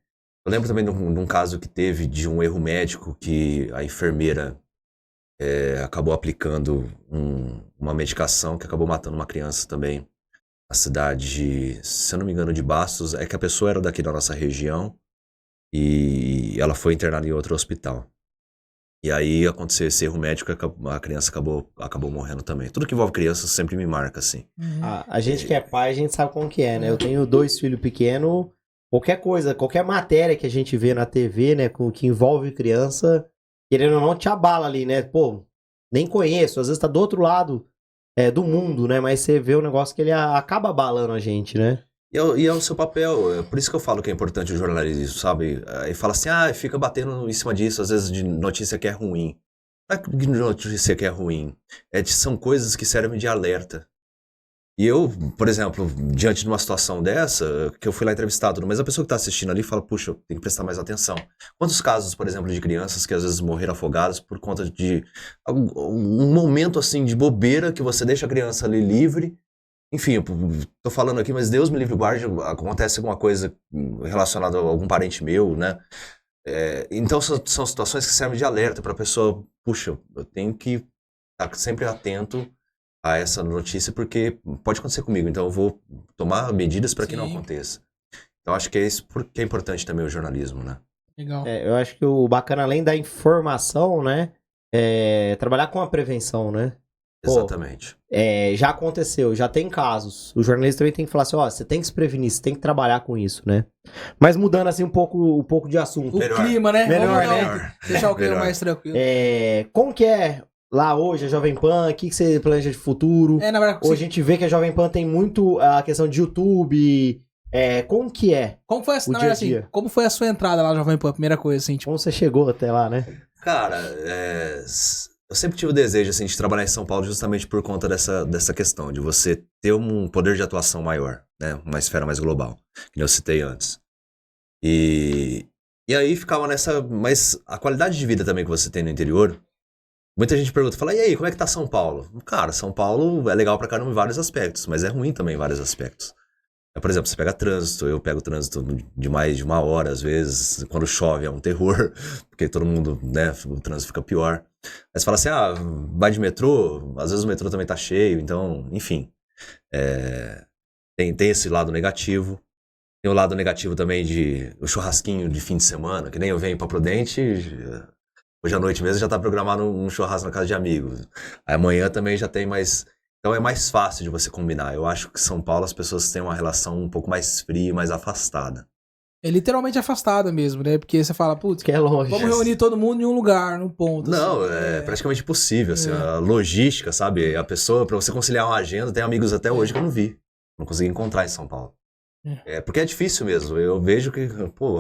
eu lembro também de um caso que teve de um erro médico que a enfermeira acabou aplicando uma medicação que acabou matando uma criança também. Na cidade, se eu não me engano, de Bastos. É que a pessoa era daqui da nossa região e ela foi internada em outro hospital. E aí aconteceu esse erro médico e a criança acabou morrendo também. Tudo que envolve criança sempre me marca, assim. A gente que é pai, a gente sabe como que é, né? Eu tenho 2 filhos pequenos. Qualquer coisa, qualquer matéria que a gente vê na TV, né, que envolve criança, querendo ou não, te abala ali, né? Pô, nem conheço, às vezes tá do outro lado do mundo, né? Mas você vê um negócio que ele acaba abalando a gente, né? E é o seu papel, é por isso que eu falo que é importante o jornalismo, sabe? E fala assim, fica batendo em cima disso, às vezes de notícia que é ruim. Não é de notícia que é ruim, são coisas que servem de alerta. E eu, por exemplo, diante de uma situação dessa, que eu fui lá entrevistado, mas a pessoa que está assistindo ali fala, puxa, eu tenho que prestar mais atenção. Quantos casos, por exemplo, de crianças que às vezes morreram afogadas por conta de um momento assim de bobeira que você deixa a criança ali livre. Enfim, eu tô falando aqui, mas Deus me livre e guarde, acontece alguma coisa relacionada a algum parente meu, né? Então são situações que servem de alerta para a pessoa, puxa, eu tenho que estar sempre atento a essa notícia, porque pode acontecer comigo, então eu vou tomar medidas para que não aconteça. Então acho que é isso porque é importante também o jornalismo, né? Legal. Eu acho que o bacana, além da informação, né? É trabalhar com a prevenção, né? Pô, Exatamente. já aconteceu, já tem casos. O jornalista também tem que falar assim, ó, você tem que se prevenir, você tem que trabalhar com isso, né? Mas mudando assim um pouco de assunto. O clima, né? Melhor, Vamos né? deixar o clima Melhor. mais tranquilo. Como que é lá hoje a Jovem Pan? O que você planeja de futuro? Na verdade, Hoje a gente vê que a Jovem Pan tem muito a questão de YouTube. Como que é? Como foi, o dia a dia? como foi a sua entrada lá na Jovem Pan? A primeira coisa, assim, tipo... Como você chegou até lá, né? Cara, eu sempre tive o desejo assim, de trabalhar em São Paulo justamente por conta dessa questão, de você ter um poder de atuação maior, né? Uma esfera mais global, que eu citei antes. E aí ficava nessa... Mas a qualidade de vida também que você tem no interior, muita gente pergunta, fala, e aí, como é que tá São Paulo? Cara, São Paulo é legal pra caramba em vários aspectos, mas é ruim também em vários aspectos. Por exemplo, você pega trânsito, eu pego trânsito de mais de 1 hora, às vezes, quando chove é um terror, porque todo mundo, né, o trânsito fica pior. Aí você fala assim, vai de metrô, às vezes o metrô também tá cheio, então, enfim. Tem esse lado negativo. Tem o lado negativo também de o churrasquinho de fim de semana, que nem eu venho pra Prudente, hoje à noite mesmo já tá programado um churrasco na casa de amigos. Aí amanhã também já tem mais... Então é mais fácil de você combinar. Eu acho que São Paulo as pessoas têm uma relação um pouco mais fria, mais afastada. É literalmente afastada mesmo, né? Porque você fala, putz, Que é longe. vamos reunir todo mundo em um lugar, num ponto. Não, assim. é praticamente impossível. Assim, a logística, sabe? A pessoa, pra você conciliar uma agenda, tem amigos até hoje que eu não vi. Não consegui encontrar em São Paulo. Porque é difícil mesmo. Eu vejo que,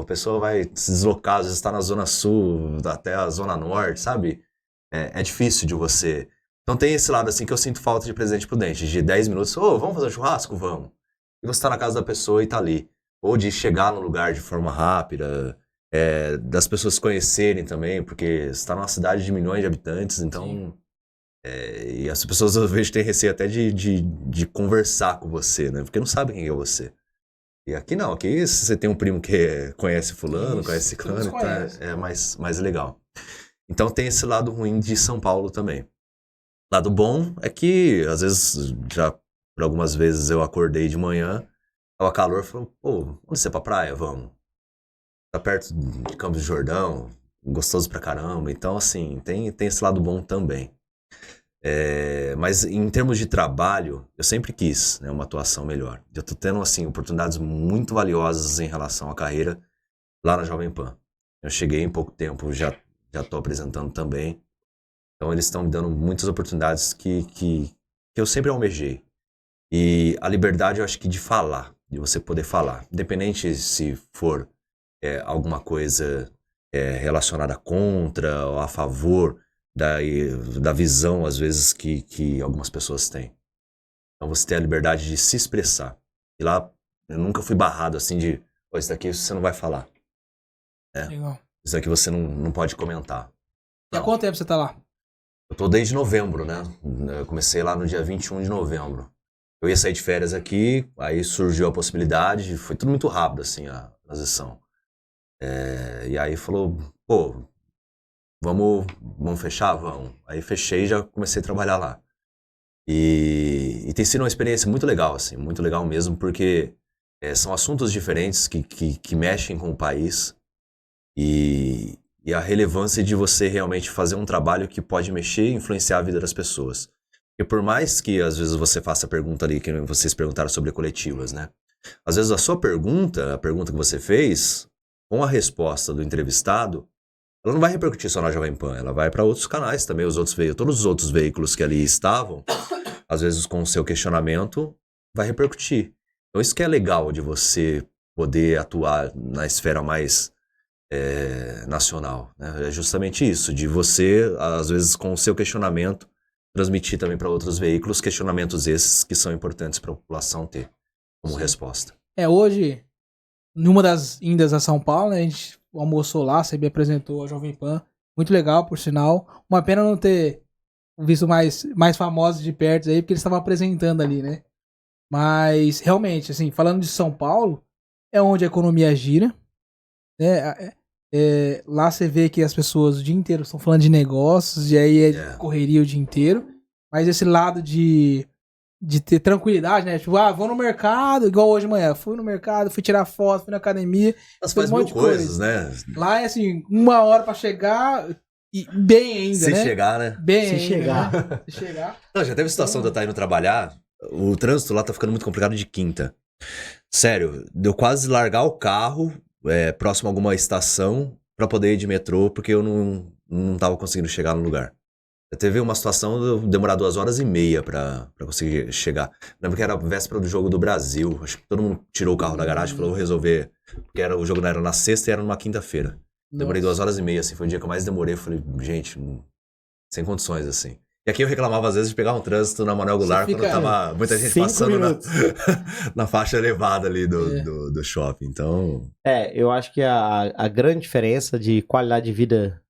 a pessoa vai se deslocar, às vezes está na Zona Sul, até a Zona Norte, sabe? É difícil de você... Então tem esse lado assim que eu sinto falta de Presidente Prudente, de 10 minutos, vamos fazer um churrasco? Vamos. E você tá na casa da pessoa e tá ali. Ou de chegar no lugar de forma rápida, das pessoas se conhecerem também, porque você tá numa cidade de milhões de habitantes, então... e as pessoas eu vejo que têm receio até de conversar com você, né? Porque não sabem quem é você. E aqui não, aqui se você tem um primo que conhece fulano, conhece ciclano, então é mais legal. Então tem esse lado ruim de São Paulo também. Lado bom é que, às vezes, já por algumas vezes eu acordei de manhã, tava calor, falei, vamos descer pra praia? Vamos. Tá perto de Campos do Jordão, gostoso pra caramba. Então, assim, tem esse lado bom também. Mas em termos de trabalho, eu sempre quis, né, uma atuação melhor. Eu tô tendo, assim, oportunidades muito valiosas em relação à carreira lá na Jovem Pan. Eu cheguei em pouco tempo, já tô apresentando também. Então eles estão me dando muitas oportunidades que eu sempre almejei. E a liberdade, eu acho que de falar, de você poder falar. Independente se for alguma coisa relacionada contra ou a favor da visão, às vezes, que algumas pessoas têm. Então você tem a liberdade de se expressar. E lá eu nunca fui barrado assim de, isso daqui você não vai falar. Legal. Isso daqui você não pode comentar. E há quanto tempo você tá lá? Eu tô desde novembro, né? Eu comecei lá no dia 21 de novembro. Eu ia sair de férias aqui, aí surgiu a possibilidade, foi tudo muito rápido, assim, a transição. E aí falou, vamos fechar? Vamos. Aí fechei e já comecei a trabalhar lá. E tem sido uma experiência muito legal, assim, muito legal mesmo, porque são assuntos diferentes que mexem com o país e a relevância de você realmente fazer um trabalho que pode mexer e influenciar a vida das pessoas. E por mais que às vezes você faça a pergunta ali, que vocês perguntaram sobre coletivas, né? Às vezes a sua pergunta, a pergunta que você fez, com a resposta do entrevistado, ela não vai repercutir só na Jovem Pan, ela vai para outros canais também, todos os outros veículos que ali estavam, às vezes com o seu questionamento, vai repercutir. Então isso que é legal de você poder atuar na esfera mais nacional, né? É justamente isso, de você, às vezes com o seu questionamento, transmitir também para outros veículos questionamentos esses que são importantes para a população ter como resposta. Hoje, numa das indas a São Paulo, né, a gente almoçou lá, você me apresentou a Jovem Pan, muito legal, por sinal. Uma pena não ter visto mais famosos de perto aí, porque eles estavam apresentando ali, né? Mas, realmente, assim, falando de São Paulo, é onde a economia gira, né? Lá você vê que as pessoas o dia inteiro estão falando de negócios, e aí correria o dia inteiro. Mas esse lado de de ter tranquilidade, né? Tipo, vou no mercado, igual hoje de manhã. Fui no mercado, fui tirar foto, fui na academia. Mas faz mil coisas, né? Lá é assim, 1 hora pra chegar e bem ainda, né? Se chegar, né? Bem Se ainda, chegar. Né? Se chegar. Não, já teve situação de eu estar indo trabalhar, o trânsito lá tá ficando muito complicado de quinta. Sério, deu quase largar o carro próximo a alguma estação pra poder ir de metrô, porque eu não tava conseguindo chegar no lugar. Teve uma situação de eu demorar 2h30 pra conseguir chegar. Lembro que era a véspera do jogo do Brasil. Acho que todo mundo tirou o carro da garagem e falou, vou resolver. Porque o jogo era na sexta e era numa quinta-feira. Demorei 2h30, assim, foi o dia que eu mais demorei. Eu falei, gente, sem condições, assim. E aqui eu reclamava, às vezes, de pegar um trânsito na Manuel Goulart quando tava muita gente passando na faixa elevada ali do shopping. Então... eu acho que a grande diferença de qualidade de vida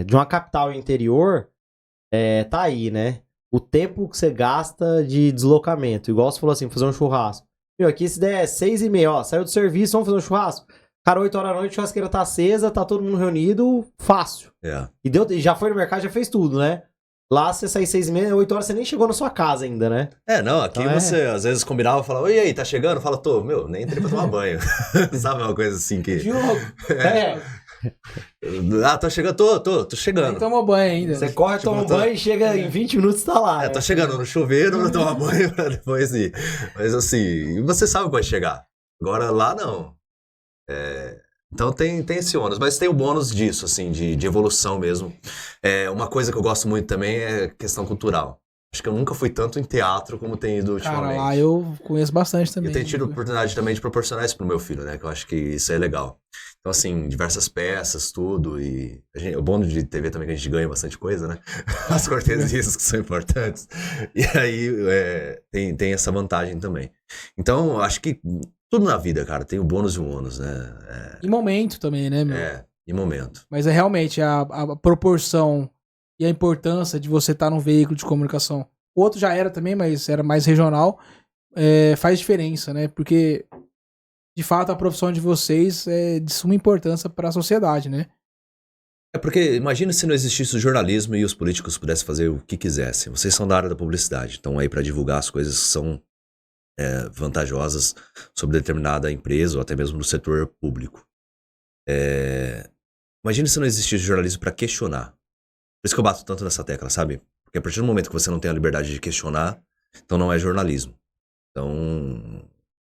de uma capital interior tá aí, né? O tempo que você gasta de deslocamento. Igual você falou assim, fazer um churrasco. Meu, aqui se der 6h30, ó, saiu do serviço, vamos fazer um churrasco. Cara, 8 horas da noite, a churrasqueira tá acesa, tá todo mundo reunido, fácil. E já foi no mercado, já fez tudo, né? Lá você sai 6h30, 8 horas, você nem chegou na sua casa ainda, né? Não, aqui então você às vezes combinava e falava, oi, aí, tá chegando? Fala, meu, nem entrei pra tomar banho. Sabe uma coisa assim que... Diogo! Tô chegando, tô chegando. Nem toma banho ainda. Você corre, toma um banho e chega em 20 minutos tá lá. Tô chegando no chuveiro pra tomar banho pra depois ir. Mas assim, você sabe quando vai chegar. Agora lá não. Então tem esse ônus, mas tem o bônus disso, assim, de evolução mesmo. Uma coisa que eu gosto muito também é questão cultural. Acho que eu nunca fui tanto em teatro como tenho ido ultimamente. Cara, lá eu conheço bastante também. Eu tenho tido a oportunidade também de proporcionar isso pro meu filho, né? Que eu acho que isso é legal. Então, assim, diversas peças, tudo. E o bônus de TV também que a gente ganha bastante coisa, né? As cortesias que são importantes. E aí tem essa vantagem também. Então, acho que tudo na vida, cara, tem o bônus e o ônus, né? E momento também, né, meu? E momento. Mas realmente a proporção e a importância de você estar num veículo de comunicação. O outro já era também, mas era mais regional. Faz diferença, né? Porque, de fato, a profissão de vocês é de suma importância para a sociedade, né? Porque imagina se não existisse o jornalismo e os políticos pudessem fazer o que quisessem. Vocês são da área da publicidade, estão aí para divulgar as coisas que são vantajosas sobre determinada empresa ou até mesmo no setor público. Imagina se não existisse jornalismo para questionar. Por isso que eu bato tanto nessa tecla, sabe? Porque a partir do momento que você não tem a liberdade de questionar, então não é jornalismo. Então...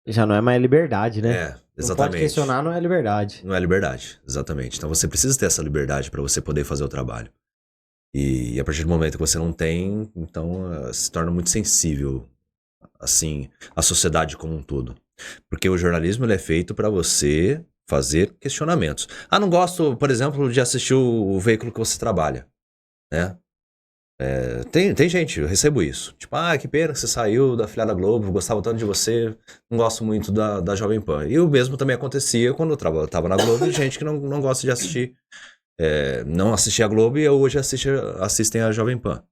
já não é mais liberdade, né? Exatamente. Não pode questionar, não é liberdade. Não é liberdade, exatamente. Então você precisa ter essa liberdade para você poder fazer o trabalho. E a partir do momento que você não tem, então se torna muito sensível, assim, a sociedade como um todo. Porque o jornalismo ele é feito para você fazer questionamentos. Não gosto, por exemplo, de assistir o veículo que você trabalha, né? Tem gente, eu recebo isso. Tipo, que pena que você saiu da afiliada Globo, gostava tanto de você, não gosto muito da Jovem Pan. E o mesmo também acontecia quando eu tava na Globo, gente que não gosta de assistir, não assistia a Globo e hoje assistem a Jovem Pan.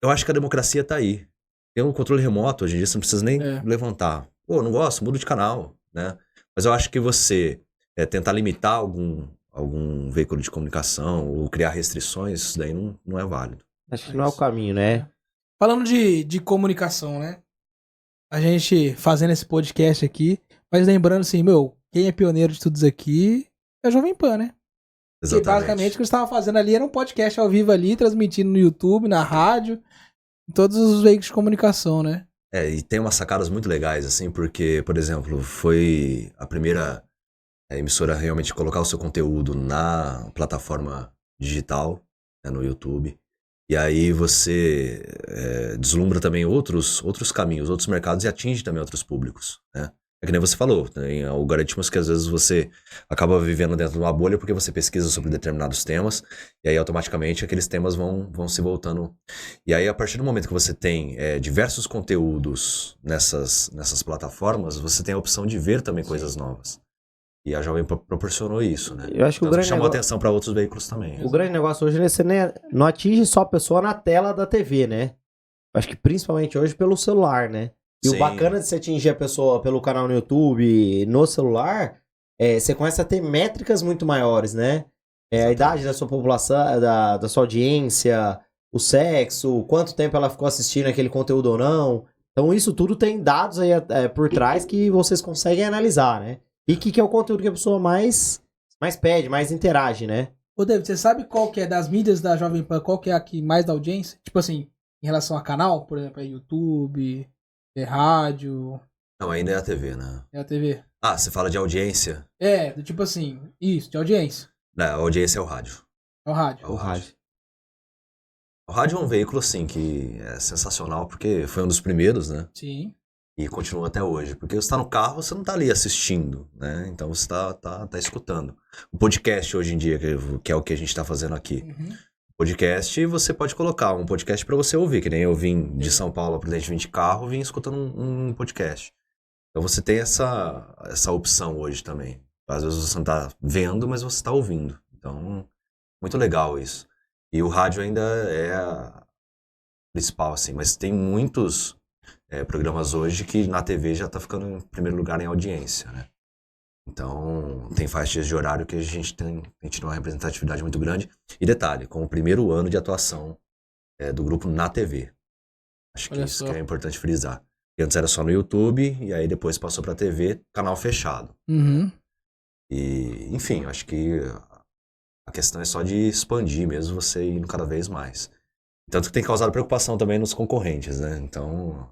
Eu acho que a democracia tá aí. Tem um controle remoto, hoje em dia você não precisa nem levantar. Pô, não gosto, muda de canal, né? Mas eu acho que você tentar limitar algum veículo de comunicação ou criar restrições, isso daí não é válido. Acho que não é o caminho, né? Falando de comunicação, né? A gente fazendo esse podcast aqui, mas lembrando assim, quem é pioneiro de tudo isso aqui é a Jovem Pan, né? Exatamente. E basicamente o que eu estava fazendo ali era um podcast ao vivo ali, transmitindo no YouTube, na rádio, em todos os veículos de comunicação, né? E tem umas sacadas muito legais, assim, porque, por exemplo, foi a primeira emissora a realmente colocar o seu conteúdo na plataforma digital, né, no YouTube. E aí você deslumbra também outros caminhos, outros mercados e atinge também outros públicos, né? É que nem você falou, tem algoritmos que às vezes você acaba vivendo dentro de uma bolha porque você pesquisa sobre determinados temas e aí automaticamente aqueles temas vão se voltando. E aí a partir do momento que você tem diversos conteúdos nessas plataformas, você tem a opção de ver também coisas novas. E a Jovem proporcionou isso, né? Eu acho que então, chamou atenção para outros veículos também. O grande negócio hoje é você não atinge só a pessoa na tela da TV, né? Eu acho que principalmente hoje pelo celular, né? E o bacana de você atingir a pessoa pelo canal no YouTube, no celular, você começa a ter métricas muito maiores, né? A idade da sua população, da sua audiência, o sexo, quanto tempo ela ficou assistindo aquele conteúdo ou não. Então isso tudo tem dados aí por trás que vocês conseguem analisar, né? E que é o conteúdo que a pessoa mais pede, mais interage, né? Ô, David, você sabe qual que é das mídias da Jovem Pan, qual que é a que mais dá audiência? Tipo assim, em relação a canal, por exemplo, é YouTube, é rádio... Não, ainda é a TV, né? É a TV. Ah, você fala de audiência? Tipo assim, isso, de audiência. Não, a audiência é o rádio. É o rádio. É o rádio. O rádio é um veículo, assim, que é sensacional, porque foi um dos primeiros, né? Sim. E continua até hoje. Porque você tá no carro, você não tá ali assistindo, né? Então você tá escutando. O podcast hoje em dia, que é o que a gente tá fazendo aqui. Uhum. Podcast, você pode colocar um podcast pra você ouvir, que nem eu vim de São Paulo para Presidente, vim de carro, vim escutando um podcast. Então você tem essa opção hoje também. Às vezes você não tá vendo, mas você tá ouvindo. Então, muito legal isso. E o rádio ainda é a principal, assim. Mas tem muitos programas hoje que na TV já tá ficando em primeiro lugar em audiência, né? Então, tem faixas de horário que a gente tem uma representatividade muito grande. E detalhe, com o primeiro ano de atuação do grupo na TV. Acho que isso que é importante frisar. E antes era só no YouTube, e aí depois passou pra TV, canal fechado. Uhum. E, enfim, acho que a questão é só de expandir mesmo, você indo cada vez mais. Tanto que tem causado preocupação também nos concorrentes, né? Então,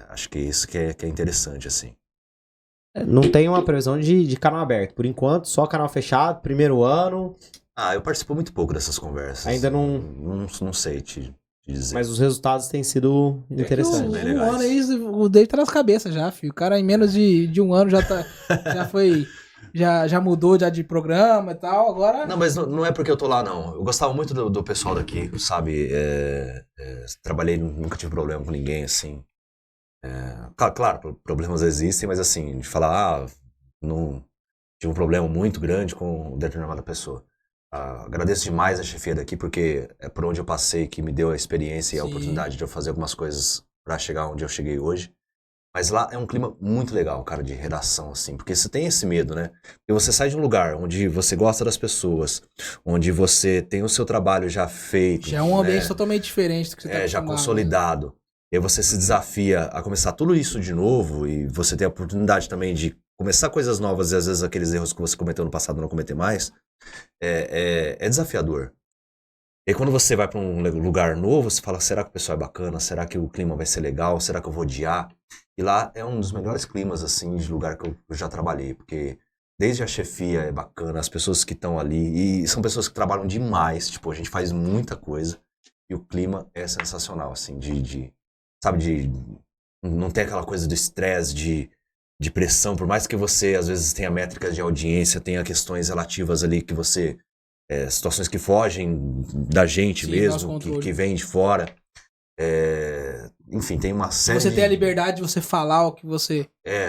acho que isso que é interessante, assim. Não tem uma previsão de canal aberto. Por enquanto, só canal fechado, primeiro ano. Ah, eu participo muito pouco dessas conversas. Ainda não... Não sei te dizer. Mas os resultados têm sido interessantes. Um ano aí, o David tá nas cabeças já, filho. O cara em menos de um ano já tá... já foi... Já mudou já de programa e tal, agora... Não, mas não é porque eu tô lá, não. Eu gostava muito do pessoal daqui, sabe? Trabalhei, nunca tive problema com ninguém, assim. Claro, problemas existem, mas assim, de falar, não tive um problema muito grande com determinada pessoa. Agradeço demais a chefia daqui, porque é por onde eu passei que me deu a experiência e a oportunidade de eu fazer algumas coisas pra chegar onde eu cheguei hoje. Mas lá é um clima muito legal, cara, de redação, assim, porque você tem esse medo, né? Porque você sai de um lugar onde você gosta das pessoas, onde você tem o seu trabalho já feito. Já é um ambiente totalmente diferente do que você tá já consolidado. E aí você se desafia a começar tudo isso de novo e você tem a oportunidade também de começar coisas novas e às vezes aqueles erros que você cometeu no passado não cometer mais. É desafiador. E aí, quando você vai pra um lugar novo, você fala, será que o pessoal é bacana? Será que o clima vai ser legal? Será que eu vou odiar? E lá é um dos melhores climas, assim, de lugar que eu já trabalhei, porque desde a chefia é bacana, as pessoas que estão ali, e são pessoas que trabalham demais, tipo, a gente faz muita coisa, e o clima é sensacional, assim, sabe, não tem aquela coisa do estresse, de pressão, por mais que você, às vezes, tenha métricas de audiência, tenha questões relativas ali que você, situações que fogem da gente mesmo, que vem de fora. Enfim, tem uma série Você tem a liberdade de você falar o que você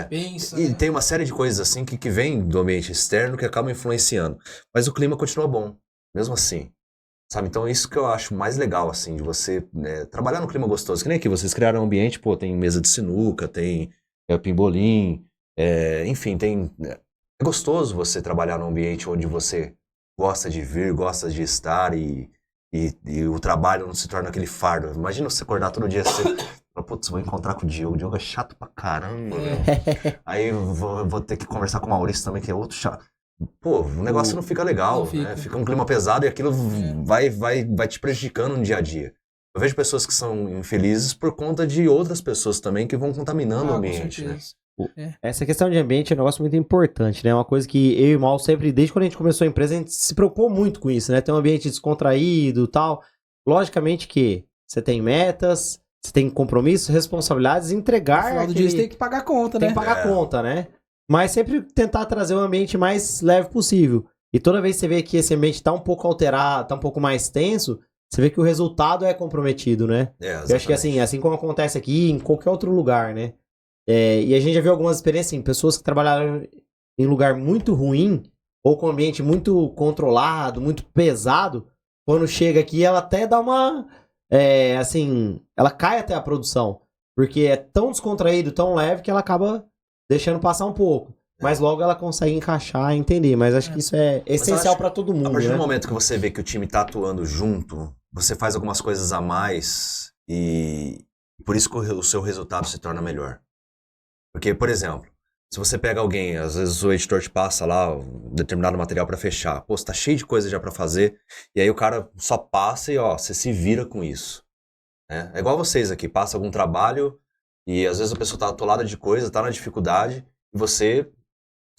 pensa. E tem uma série de coisas assim que vem do ambiente externo que acabam influenciando. Mas o clima continua bom, mesmo assim. Sabe? Então isso que eu acho mais legal, assim, de você trabalhar no clima gostoso. Que nem aqui, vocês criaram um ambiente, pô, tem mesa de sinuca, tem pimbolim, enfim, é gostoso você trabalhar num ambiente onde você gosta de vir, gosta de estar e o trabalho não se torna aquele fardo. Imagina você acordar todo dia cedo e falar, putz, vou encontrar com o Diogo é chato pra caramba, Aí vou ter que conversar com o Maurício também, que é outro chato. Pô, o negócio não fica legal, né? Fica um clima pesado e aquilo vai te prejudicando no dia a dia. Eu vejo pessoas que são infelizes por conta de outras pessoas também que vão contaminando o ambiente, né? Essa questão de ambiente é um negócio muito importante, né? Uma coisa que eu e o Mal sempre, desde quando a gente começou a empresa, a gente se preocupou muito com isso, né? Ter um ambiente descontraído e tal. Logicamente que você tem metas, você tem compromissos, responsabilidades, entregar... No final do dia você tem que pagar a conta, né? Tem que pagar a conta, né? Mas sempre tentar trazer um ambiente mais leve possível. E toda vez que você vê que esse ambiente tá um pouco alterado, tá um pouco mais tenso, você vê que o resultado é comprometido, né? Eu acho que assim como acontece aqui, em qualquer outro lugar, né? E a gente já viu algumas experiências, assim, pessoas que trabalharam em lugar muito ruim, ou com um ambiente muito controlado, muito pesado, quando chega aqui, ela até dá uma... ela cai até a produção. Porque é tão descontraído, tão leve, que ela acaba deixando passar um pouco. Mas logo ela consegue encaixar e entender. Mas acho que isso é essencial pra todo mundo, A partir né? do momento que você vê que o time tá atuando junto, você faz algumas coisas a mais e por isso que o seu resultado se torna melhor. Porque, por exemplo, se você pega alguém, às vezes o editor te passa lá um determinado material pra fechar. Pô, você tá cheio de coisa já pra fazer. E aí o cara só passa e, ó, você se vira com isso. Né? É igual vocês aqui, passa algum trabalho e às vezes a pessoa tá atolada de coisa, tá na dificuldade e você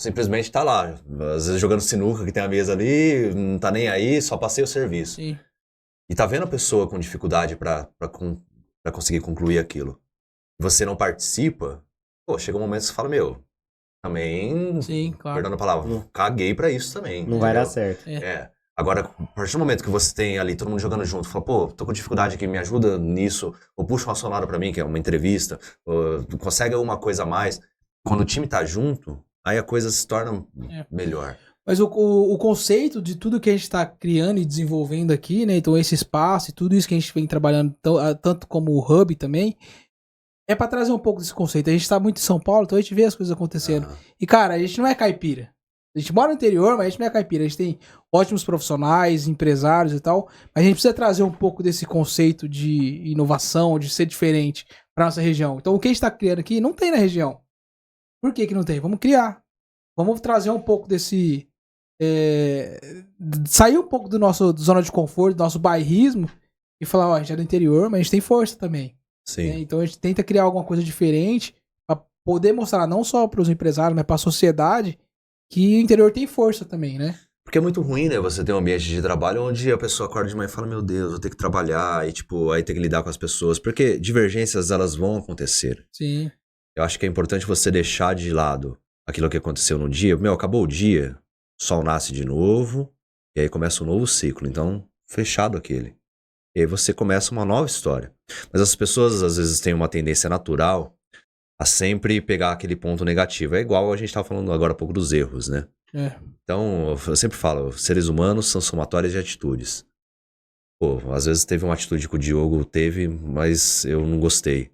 simplesmente tá lá. Às vezes jogando sinuca, que tem a mesa ali, não tá nem aí, só passei o serviço. Sim. E tá vendo a pessoa com dificuldade pra conseguir concluir aquilo. Você não participa, pô, chega um momento que você fala, meu... Também, Sim, claro. perdão a palavra, caguei pra isso também. Não vai dar certo. Agora, a partir do momento que você tem ali todo mundo jogando junto, fala, pô, tô com dificuldade aqui, me ajuda nisso, ou puxa uma sonora pra mim, que é uma entrevista, ou consegue alguma coisa a mais. Quando o time tá junto, aí a coisa se torna melhor. Mas o conceito de tudo que a gente tá criando e desenvolvendo aqui, né, então esse espaço e tudo isso que a gente vem trabalhando, tanto como o Hub também, é pra trazer um pouco desse conceito. A gente tá muito em São Paulo, então a gente vê as coisas acontecendo. E, cara, a gente não é caipira. A gente mora no interior, mas a gente não é caipira. A gente tem ótimos profissionais, empresários e tal, mas a gente precisa trazer um pouco desse conceito de inovação, de ser diferente pra nossa região. Então, o que a gente tá criando aqui não tem na região. Por que não tem? Vamos criar. Vamos trazer um pouco desse... sair um pouco do nosso zona de conforto, do nosso bairrismo e falar, ó, a gente é do interior, mas a gente tem força também. Sim. Então a gente tenta criar alguma coisa diferente para poder mostrar não só para os empresários, mas para a sociedade que o interior tem força também, né? Porque é muito ruim, né? Você ter um ambiente de trabalho onde a pessoa acorda de manhã e fala, meu Deus, vou ter que trabalhar e, tipo, aí ter que lidar com as pessoas. Porque divergências, elas vão acontecer. Sim. Eu acho que é importante você deixar de lado aquilo que aconteceu no dia. Meu, acabou o dia, o sol nasce de novo e aí começa um novo ciclo. Então, fechado aquele. E aí você começa uma nova história. Mas as pessoas, às vezes, têm uma tendência natural a sempre pegar aquele ponto negativo. É igual a gente estava falando agora há pouco dos erros, né? Então, eu sempre falo, seres humanos são somatórios de atitudes. Pô, às vezes teve uma atitude que o Diogo teve, mas eu não gostei.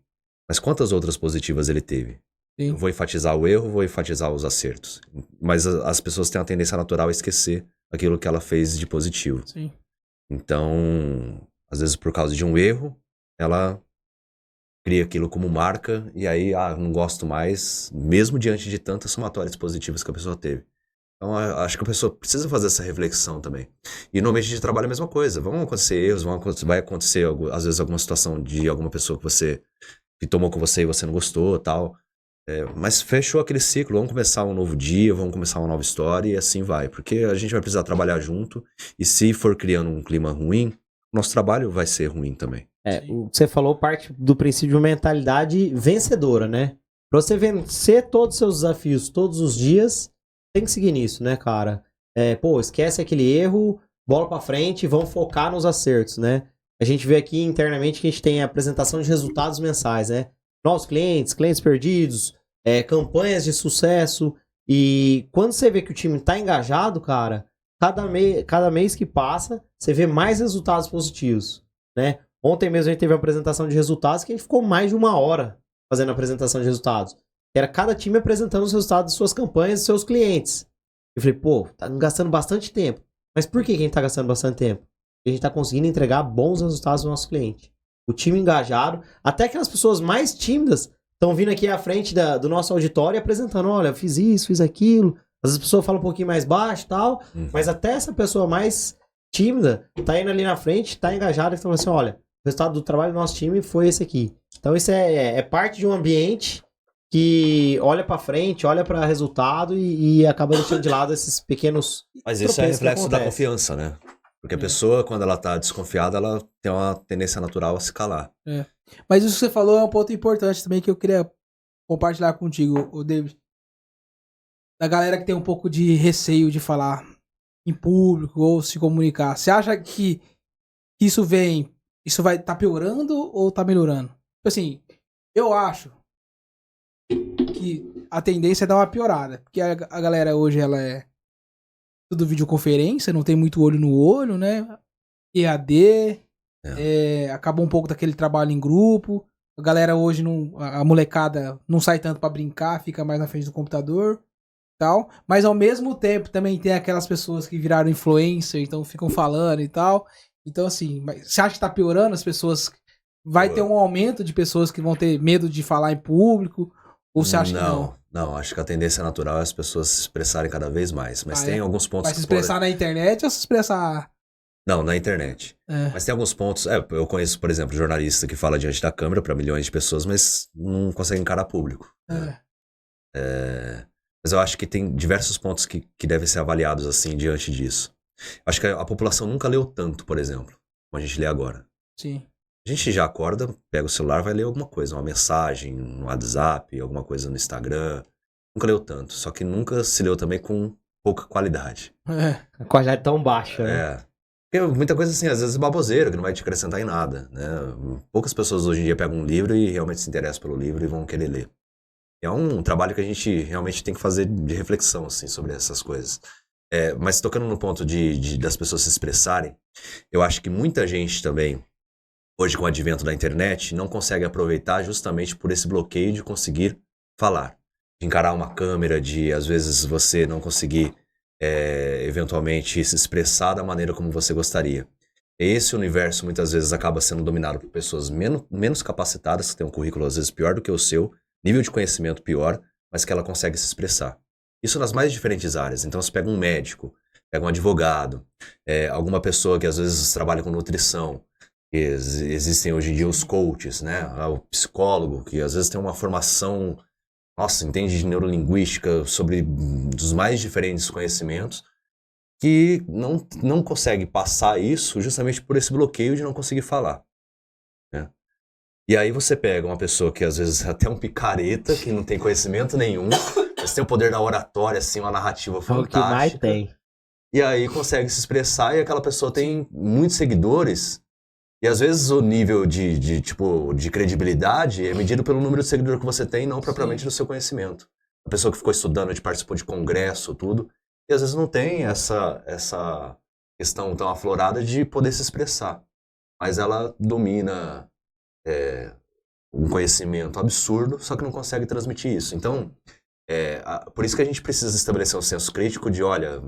Mas quantas outras positivas ele teve? Sim. Eu vou enfatizar o erro, vou enfatizar os acertos. Mas as pessoas têm uma tendência natural a esquecer aquilo que ela fez de positivo. Sim. Então... Às vezes, por causa de um erro, ela cria aquilo como marca e aí, não gosto mais, mesmo diante de tantas somatórias positivas que a pessoa teve. Então, acho que a pessoa precisa fazer essa reflexão também. E no ambiente de trabalho é a mesma coisa. Vão acontecer erros, vai acontecer, às vezes, alguma situação de alguma pessoa que tomou com você e você não gostou e tal. Mas fechou aquele ciclo, vamos começar um novo dia, vamos começar uma nova história e assim vai. Porque a gente vai precisar trabalhar junto e se for criando um clima ruim, nosso trabalho vai ser ruim também. O que você falou parte do princípio de uma mentalidade vencedora, né? Pra você vencer todos os seus desafios todos os dias, tem que seguir nisso, né, cara? Esquece aquele erro, bola pra frente e vamos focar nos acertos, né? A gente vê aqui internamente que a gente tem a apresentação de resultados mensais, né? Novos clientes perdidos, campanhas de sucesso. E quando você vê que o time tá engajado, cara... Cada mês que passa, você vê mais resultados positivos, né? Ontem mesmo a gente teve uma apresentação de resultados que a gente ficou mais de 1 hora fazendo a apresentação de resultados. Era cada time apresentando os resultados de suas campanhas e seus clientes. Eu falei, pô, tá gastando bastante tempo. Mas por que a gente tá gastando bastante tempo? Porque a gente tá conseguindo entregar bons resultados ao nosso cliente. O time engajado, até aquelas pessoas mais tímidas estão vindo aqui à frente do nosso auditório e apresentando, olha, eu fiz isso, fiz aquilo. Às vezes a pessoa fala um pouquinho mais baixo e tal, mas até essa pessoa mais tímida tá indo ali na frente, tá engajada e falando assim, olha, o resultado do trabalho do nosso time foi esse aqui. Então isso é parte de um ambiente que olha pra frente, olha pra resultado e acaba deixando de lado esses pequenos... Mas isso é reflexo da confiança, né? Porque a pessoa, quando ela tá desconfiada, ela tem uma tendência natural a se calar. Mas isso que você falou é um ponto importante também que eu queria compartilhar contigo, o David. Da galera que tem um pouco de receio de falar em público ou se comunicar. Você acha que isso vai tá piorando ou tá melhorando? Assim, eu acho que a tendência é dar uma piorada. Porque a galera hoje, ela é tudo videoconferência, não tem muito olho no olho, né? EAD, acabou um pouco daquele trabalho em grupo. A galera hoje, a molecada não sai tanto pra brincar, fica mais na frente do computador. Tal, mas ao mesmo tempo também tem aquelas pessoas que viraram influencer, então ficam falando e tal, Então, assim, você acha que tá piorando as pessoas? Vai ter um aumento de pessoas que vão ter medo de falar em público? Ou você acha que não? Não, acho que a tendência natural é as pessoas se expressarem cada vez mais. Mas tem alguns pontos Vai se expressar na internet ou se expressar... Não, na internet. Mas tem alguns pontos... eu conheço, por exemplo, jornalista que fala diante da câmera para milhões de pessoas, mas não consegue encarar público. Mas eu acho que tem diversos pontos que devem ser avaliados assim diante disso. Acho que a população nunca leu tanto, por exemplo, como a gente lê agora. Sim. A gente já acorda, pega o celular, vai ler alguma coisa, uma mensagem, um WhatsApp, alguma coisa no Instagram. Nunca leu tanto, só que nunca se leu também com pouca qualidade. A qualidade tão baixa, né? Porque muita coisa assim, às vezes é baboseira, que não vai te acrescentar em nada, né? Poucas pessoas hoje em dia pegam um livro e realmente se interessam pelo livro e vão querer ler. É um trabalho que a gente realmente tem que fazer de reflexão, assim, sobre essas coisas. Mas tocando no ponto das pessoas se expressarem, eu acho que muita gente também, hoje com o advento da internet, não consegue aproveitar justamente por esse bloqueio de conseguir falar. De encarar uma câmera, de às vezes você não conseguir, eventualmente, se expressar da maneira como você gostaria. Esse universo muitas vezes acaba sendo dominado por pessoas menos capacitadas, que têm um currículo às vezes pior do que o seu, nível de conhecimento pior, mas que ela consegue se expressar. Isso nas mais diferentes áreas. Então você pega um médico, pega um advogado, alguma pessoa que às vezes trabalha com nutrição. Existem hoje em dia os coaches, né? O psicólogo, que às vezes tem uma formação, entende de neurolinguística sobre dos mais diferentes conhecimentos, que não consegue passar isso justamente por esse bloqueio de não conseguir falar. Né? E aí você pega uma pessoa que às vezes é até um picareta, que não tem conhecimento nenhum, mas tem o poder da oratória, assim, uma narrativa fantástica. É o que mais tem. E aí consegue se expressar e aquela pessoa tem muitos seguidores. E às vezes o nível de credibilidade é medido pelo número de seguidores que você tem, não propriamente do seu conhecimento. A pessoa que ficou estudando, participou de congresso, tudo, e às vezes não tem essa questão tão aflorada de poder se expressar. Mas ela domina um conhecimento absurdo, só que não consegue transmitir isso. Então, por isso que a gente precisa estabelecer um senso crítico de, olha,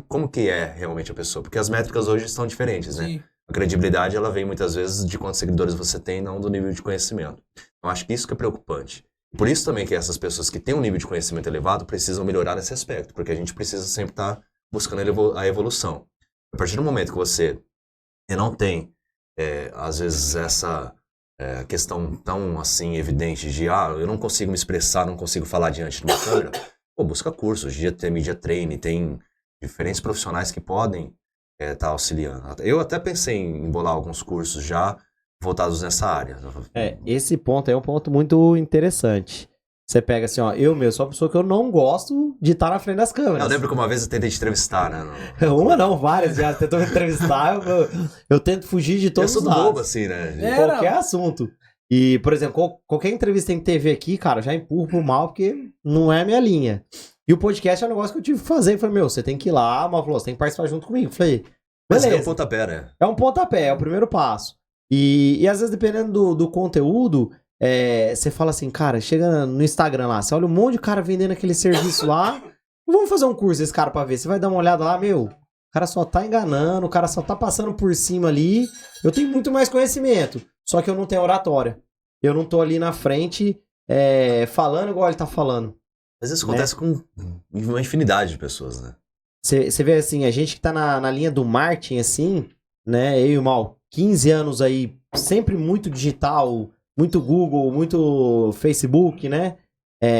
como que é realmente a pessoa? Porque as métricas hoje estão diferentes, né? Sim. A credibilidade, ela vem muitas vezes de quantos seguidores você tem, não do nível de conhecimento. Então, acho que isso que é preocupante. Por isso também que essas pessoas que têm um nível de conhecimento elevado precisam melhorar nesse aspecto, porque a gente precisa sempre estar buscando a evolução. A partir do momento que você não tem, às vezes, essa questão tão, assim, evidente de, eu não consigo me expressar, não consigo falar diante de uma câmera, busca cursos. Hoje em dia tem media training, tem diferentes profissionais que podem tá auxiliando. Eu até pensei em embolar alguns cursos já voltados nessa área. Esse ponto é um ponto muito interessante. Você pega assim, eu sou uma pessoa que eu não gosto de estar na frente das câmeras. Eu lembro que uma vez eu tentei te entrevistar, né? Uma não, várias já tentou me entrevistar. Eu tento fugir de todos os lados. Bobo, assim, né? Qualquer assunto. E, por exemplo, qualquer entrevista em TV aqui, cara, eu já empurro pro mal, porque não é a minha linha. E o podcast é um negócio que eu tive que fazer. Eu falei, você tem que ir lá. Mas falou, você tem que participar junto comigo. Eu falei, beleza. Mas é um pontapé, né? É um pontapé, é o primeiro passo. E às vezes, dependendo do conteúdo, você fala assim, cara, chega no Instagram lá, você olha um monte de cara vendendo aquele serviço lá. Vamos fazer um curso desse cara pra ver. Você vai dar uma olhada lá, o cara só tá enganando, o cara só tá passando por cima ali. Eu tenho muito mais conhecimento, só que eu não tenho oratória. Eu não tô ali na frente falando igual ele tá falando. Às vezes acontece com uma infinidade de pessoas, né? Você vê assim, a gente que tá na linha do marketing, assim, né? Eu e o Mal, 15 anos aí, sempre muito digital, muito Google, muito Facebook, né?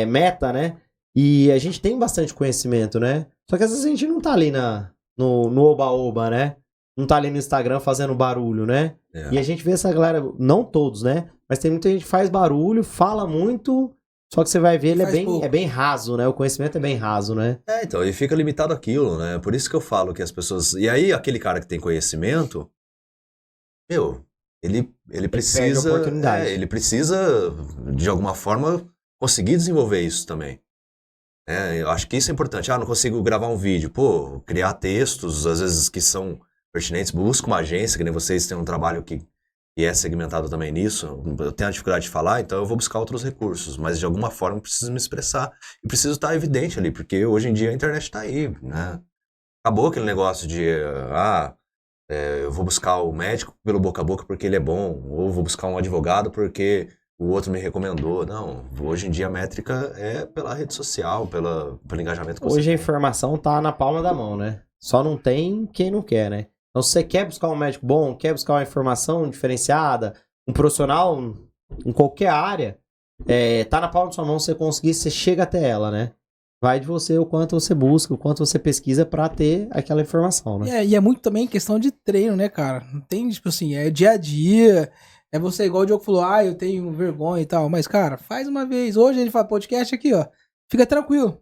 Meta, né? E a gente tem bastante conhecimento, né? Só que às vezes a gente não tá ali no oba-oba, né? Não tá ali no Instagram fazendo barulho, né? E a gente vê essa galera, não todos, né? Mas tem muita gente que faz barulho, fala muito, só que você vai ver, ele é bem raso, né? O conhecimento é bem raso, né? Então, ele fica limitado àquilo, né? Por isso que eu falo que as pessoas... E aí, aquele cara que tem conhecimento, ele precisa... oportunidade. Ele precisa, de alguma forma, conseguir desenvolver isso também. Eu acho que isso é importante. Não consigo gravar um vídeo. Criar textos, às vezes, que são pertinentes. Busca uma agência, que nem vocês têm um trabalho que é segmentado também nisso. Eu tenho a dificuldade de falar, então eu vou buscar outros recursos. Mas, de alguma forma, eu preciso me expressar. E preciso estar evidente ali, porque hoje em dia a internet está aí, né? Acabou aquele negócio de... eu vou buscar o médico pelo boca a boca porque ele é bom, ou vou buscar um advogado porque o outro me recomendou. Não, hoje em dia a métrica é pela rede social, pelo engajamento que você Hoje a tem. informação tá na palma da mão, né? Só não tem quem não quer, né? Então, se você quer buscar um médico bom, quer buscar uma informação diferenciada, um profissional em qualquer área, tá na palma da sua mão, você conseguir, você chega até ela, né? Vai de você o quanto você busca, o quanto você pesquisa pra ter aquela informação, né? E é muito também questão de treino, né, cara? Não tem, tipo assim, é dia a dia. É você, igual o Diogo falou, eu tenho vergonha e tal. Mas, cara, faz uma vez. Hoje ele fala podcast aqui, ó. Fica tranquilo.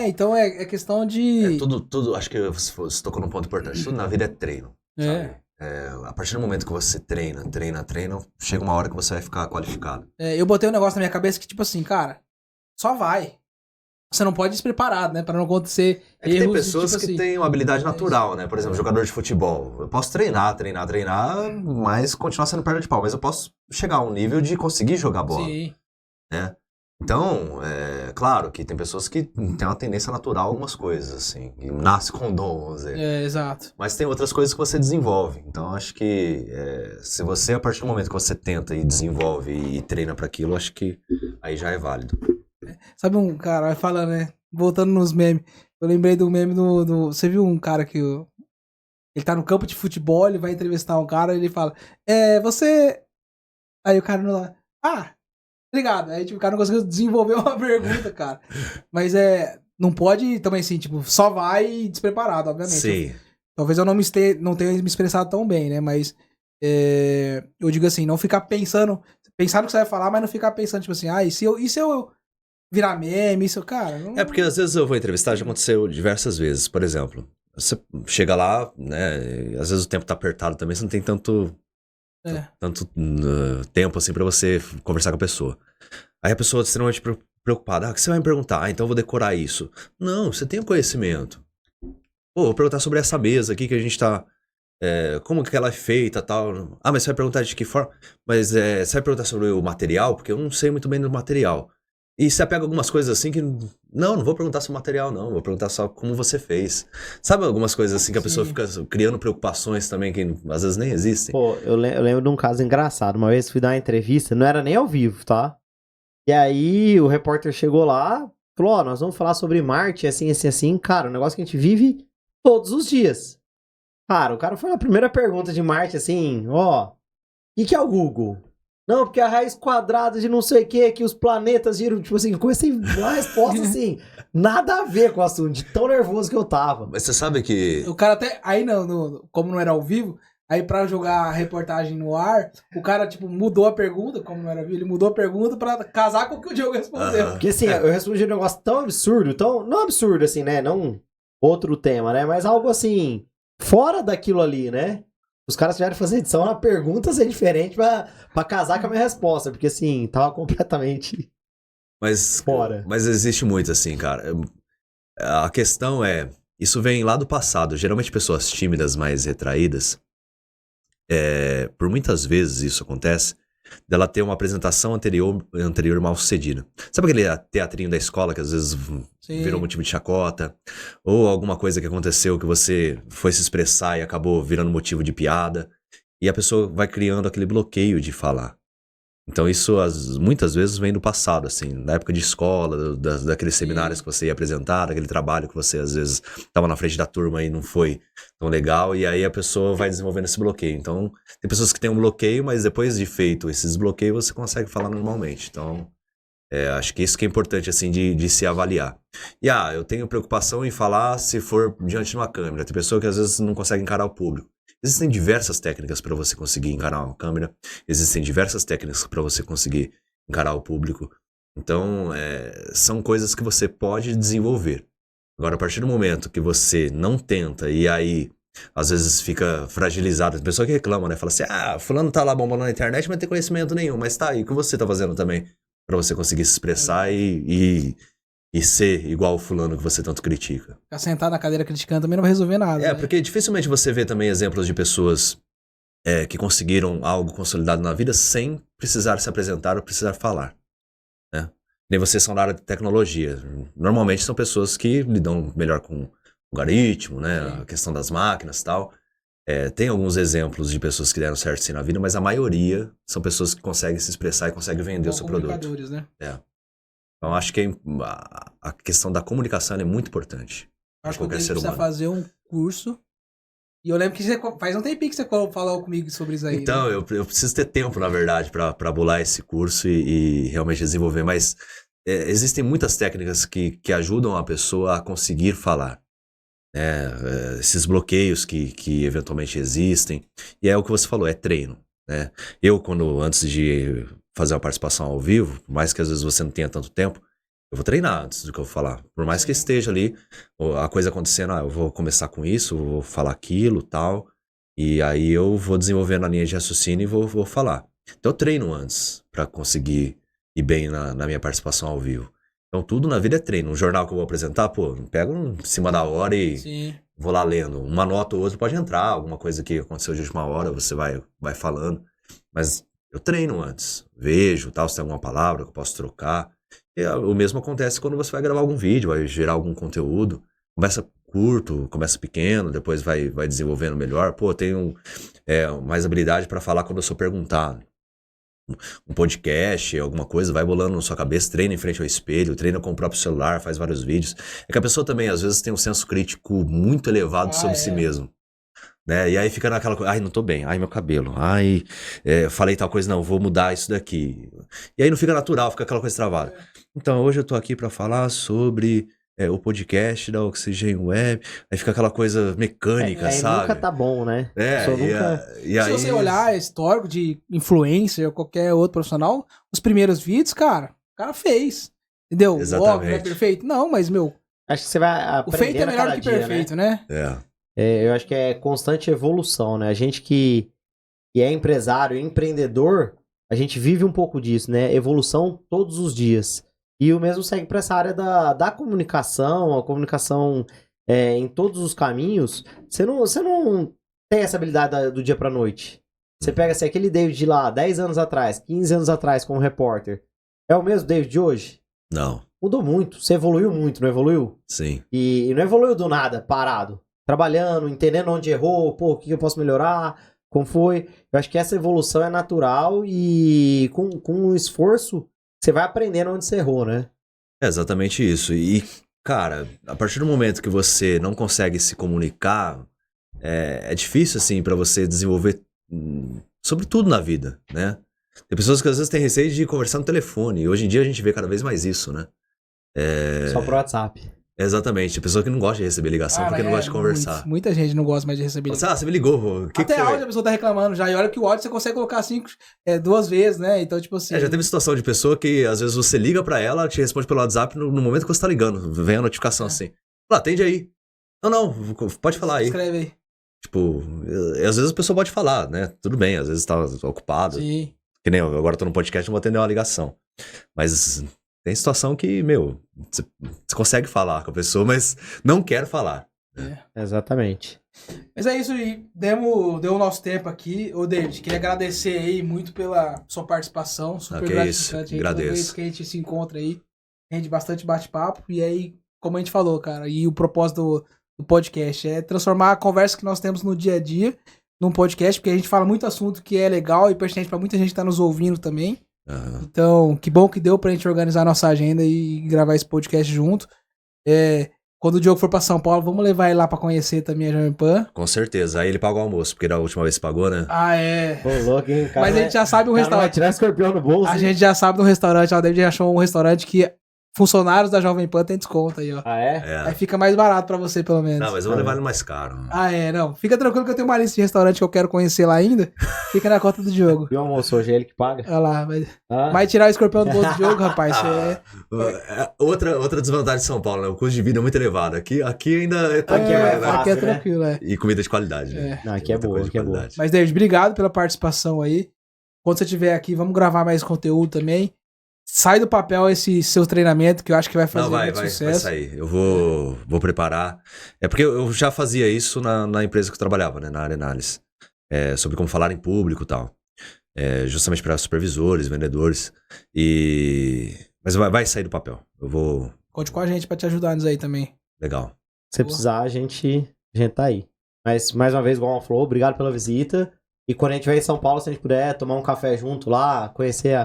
Então é questão de... Tudo, acho que você tocou num ponto importante. Tudo na vida é treino, sabe? A partir do momento que você treina, chega uma hora que você vai ficar qualificado. Eu botei um negócio na minha cabeça que, tipo assim, cara, só vai. Você não pode ir despreparado, né? Pra não acontecer É que erros, tem pessoas tipo que assim, têm uma habilidade natural, né? Por exemplo, jogador de futebol. Eu posso treinar, mas continuar sendo perna de pau. Mas eu posso chegar a um nível de conseguir jogar bola. Sim. Né? Então, claro que tem pessoas que têm uma tendência natural a algumas coisas, assim. E nasce com dom, vamos dizer. Exato. Mas tem outras coisas que você desenvolve. Então, acho que se você, a partir do momento que você tenta e desenvolve e treina para aquilo, acho que aí já é válido. Sabe um cara, vai falando, né? Voltando nos memes. Eu lembrei do meme do... Você viu um cara que... Ele tá no campo de futebol, ele vai entrevistar um cara, ele fala... Você... Aí o cara não... Obrigado. Aí tipo, o cara não conseguiu desenvolver uma pergunta, cara. Mas não pode também assim, tipo, só vai despreparado, obviamente. Sim. Talvez eu não tenha me expressado tão bem, né? Mas eu digo assim, não ficar pensando no que você vai falar, mas não ficar pensando, tipo assim, e se eu virar meme, isso, cara... Não... Porque às vezes eu vou entrevistar, já aconteceu diversas vezes. Por exemplo, você chega lá, né? Às vezes o tempo tá apertado também, você não tem tanto tempo assim pra você conversar com a pessoa. Aí a pessoa é extremamente preocupada. O que você vai me perguntar? Então eu vou decorar isso. Não, você tem o conhecimento. Vou perguntar sobre essa mesa aqui que a gente tá... como que ela é feita e tal. Mas você vai perguntar de que forma? Mas você vai perguntar sobre o material? Porque eu não sei muito bem do material. E você pega algumas coisas assim que... Não vou perguntar sobre o material, não. Vou perguntar só como você fez. Sabe algumas coisas assim que a pessoa fica criando preocupações também que às vezes nem existem? Pô, eu lembro de um caso engraçado. Uma vez fui dar uma entrevista, não era nem ao vivo, tá? E aí o repórter chegou lá, falou, nós vamos falar sobre Marte, assim, assim, assim. Cara, um negócio que a gente vive todos os dias. Cara, o cara foi na primeira pergunta de Marte, assim, o que é o Google? Não, porque a raiz quadrada de não sei o que os planetas giram, tipo assim, comecei uma resposta assim, nada a ver com o assunto, de tão nervoso que eu tava. Mas você sabe que... O cara até, aí como não era ao vivo, aí pra jogar a reportagem no ar, o cara, tipo, mudou a pergunta, como não era ao vivo, ele mudou a pergunta pra casar com o que o Diogo respondeu. Porque assim, eu respondi um negócio tão absurdo, não absurdo assim, né, não outro tema, né, mas algo assim, fora daquilo ali, né. Os caras tiveram que fazer edição na pergunta ser diferente pra casar com a minha resposta, porque assim, tava completamente fora. Mas existe muito assim, cara. A questão isso vem lá do passado. Geralmente pessoas tímidas, mais retraídas, por muitas vezes isso acontece, dela ter uma apresentação anterior mal sucedida. Sabe aquele teatrinho da escola que às vezes virou motivo de chacota? Ou alguma coisa que aconteceu que você foi se expressar e acabou virando motivo de piada? E a pessoa vai criando aquele bloqueio de falar. Então isso muitas vezes vem do passado, assim, da época de escola, daqueles seminários que você ia apresentar, daquele trabalho que você às vezes estava na frente da turma e não foi tão legal, e aí a pessoa vai desenvolvendo esse bloqueio. Então tem pessoas que têm um bloqueio, mas depois de feito esse desbloqueio você consegue falar normalmente. Então acho que isso que é importante, assim, de se avaliar. E eu tenho preocupação em falar se for diante de uma câmera. Tem pessoa que às vezes não consegue encarar o público. Existem diversas técnicas para você conseguir encarar uma câmera. Existem diversas técnicas para você conseguir encarar o público. Então, são coisas que você pode desenvolver. Agora, a partir do momento que você não tenta e aí, às vezes, fica fragilizado. Tem pessoa que reclama, né? Fala assim, fulano tá lá bombando na internet, mas não tem conhecimento nenhum. Mas tá aí, o que você tá fazendo também para você conseguir se expressar e ser igual o fulano que você tanto critica? Ficar sentado na cadeira criticando também não vai resolver nada. Né? Porque dificilmente você vê também exemplos de pessoas que conseguiram algo consolidado na vida sem precisar se apresentar ou precisar falar. Né? Nem vocês são da área de tecnologia. Normalmente são pessoas que lidam melhor com o algoritmo, né? A questão das máquinas e tal. Tem alguns exemplos de pessoas que deram certo sim na vida, mas a maioria são pessoas que conseguem se expressar e conseguem vender o seu produto. Comunicadores, né? Então, acho que a questão da comunicação é muito importante. Acho que qualquer eu ser precisa humano. fazer um curso. E eu lembro que faz um tempinho que você falou comigo sobre isso aí. Então, né? eu preciso ter tempo, na verdade, para bolar esse curso e realmente desenvolver. Mas existem muitas técnicas que ajudam a pessoa a conseguir falar. Esses bloqueios que eventualmente existem. E é o que você falou, é treino. Né? Eu, antes de fazer uma participação ao vivo, por mais que às vezes você não tenha tanto tempo, eu vou treinar antes do que eu vou falar. Por mais que esteja ali a coisa acontecendo, eu vou começar com isso, vou falar aquilo, tal. E aí eu vou desenvolvendo a linha de raciocínio e vou falar. Então eu treino antes para conseguir ir bem na minha participação ao vivo. Então tudo na vida é treino. Um jornal que eu vou apresentar, pego em cima da hora e vou lá lendo. Uma nota ou outra pode entrar, alguma coisa que aconteceu de última hora, você vai falando. Mas eu treino antes. Vejo, tal, se tem alguma palavra que eu posso trocar. E o mesmo acontece quando você vai gravar algum vídeo, vai gerar algum conteúdo. Começa curto, começa pequeno, depois vai desenvolvendo melhor. Tenho mais habilidade para falar quando eu sou perguntado. Um podcast, alguma coisa, vai bolando na sua cabeça, treina em frente ao espelho, treina com o próprio celular, faz vários vídeos. É que a pessoa também, às vezes, tem um senso crítico muito elevado sobre si mesmo. Né? E aí fica naquela coisa, não tô bem, meu cabelo, falei tal coisa, não, vou mudar isso daqui. E aí não fica natural, fica aquela coisa travada. Então, hoje eu tô aqui pra falar sobre o podcast da Oxigênio Web, aí fica aquela coisa mecânica, sabe? Nunca tá bom, né? Se você olhar histórico de influencer ou qualquer outro profissional, os primeiros vídeos, cara, o cara fez, entendeu? Exatamente. Óbvio, não é perfeito? Não, mas, acho que você vai aprender o feito é melhor que perfeito, né? Eu acho que é constante evolução, né? A gente que é empresário, empreendedor, a gente vive um pouco disso, né? Evolução todos os dias. E o mesmo segue para essa área da comunicação, a comunicação em todos os caminhos. Você não tem essa habilidade do dia pra noite. Você pega assim, aquele David de lá, 10 anos atrás, 15 anos atrás como repórter. É o mesmo David de hoje? Não. Mudou muito. Você evoluiu muito, não evoluiu? Sim. E não evoluiu do nada, parado. Trabalhando, entendendo onde errou, o que eu posso melhorar, como foi. Eu acho que essa evolução é natural e com o esforço, você vai aprendendo onde você errou, né? É exatamente isso. E, cara, a partir do momento que você não consegue se comunicar, é difícil, assim, pra você desenvolver sobre tudo na vida, né? Tem pessoas que às vezes têm receio de conversar no telefone. E hoje em dia a gente vê cada vez mais isso, né? Só pro WhatsApp. Exatamente, pessoa que não gosta de receber ligação porque não gosta de conversar. Muita gente não gosta mais de receber ligação. Você me ligou, Até áudio a pessoa tá reclamando já, e olha que o áudio você consegue colocar assim, 2 vezes, né? Então, tipo assim... já teve situação de pessoa que às vezes você liga pra ela, te responde pelo WhatsApp no momento que você tá ligando, vem a notificação assim. Atende aí. Não, pode falar aí. Escreve aí. Tipo, às vezes a pessoa pode falar, né? Tudo bem, às vezes tá ocupado. Sim. Que nem eu, agora tô no podcast, não vou atender uma ligação. Mas... tem situação que, você consegue falar com a pessoa, mas não quer falar. Exatamente. Mas é isso aí. Deu o nosso tempo aqui. Ô, David, queria agradecer aí muito pela sua participação. Super gratificante. Toda vez que a gente se encontra aí, rende bastante bate-papo. E aí, como a gente falou, cara, e o propósito do podcast é transformar a conversa que nós temos no dia a dia num podcast, porque a gente fala muito assunto que é legal e pertinente pra muita gente que tá nos ouvindo também. Uhum. Então, que bom que deu pra gente organizar a nossa agenda e gravar esse podcast junto. Quando o Diogo for pra São Paulo, vamos levar ele lá pra conhecer também a Jovem Pan. Com certeza. Aí ele paga o almoço, porque da última vez pagou, né? Pô, louco, hein? Cara, mas a gente já sabe um restaurante. Vai tirar escorpião no bolso. A gente já sabe do restaurante. O David achou um restaurante que funcionários da Jovem Pan tem desconto aí, ó. Aí fica mais barato pra você, pelo menos. Não, mas eu vou levar ele mais caro. Não. Fica tranquilo que eu tenho uma lista de restaurante que eu quero conhecer lá ainda. Fica na conta do Diogo. E o almoço hoje é ele que paga? Olha lá, vai tirar o escorpião do bolso do Diogo, rapaz. Outra desvantagem de São Paulo, né? O custo de vida é muito elevado. Aqui ainda é tranquilo. Aqui é tranquilo, E comida de qualidade, né? Não, aqui é boa, aqui é boa. Mas, David, obrigado pela participação aí. Quando você estiver aqui, vamos gravar mais conteúdo também. Sai do papel esse seu treinamento, que eu acho que vai fazer muito sucesso. Vai sair. Eu vou preparar. É porque eu já fazia isso na empresa que eu trabalhava, né? Na área de análise. Sobre como falar em público e tal. Justamente para supervisores, vendedores. Mas vai sair do papel. Conte com a gente para te ajudar nisso aí também. Legal. Se precisar, a gente tá aí. Mas, mais uma vez, igual a falou, obrigado pela visita. E quando a gente vier em São Paulo, se a gente puder tomar um café junto lá, conhecer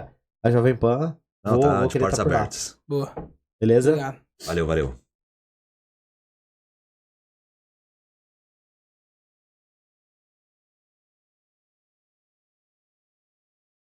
a Jovem Pan, Não, tá vou de querer portas estar por lá. abertas. Boa. Beleza? Obrigado. Valeu.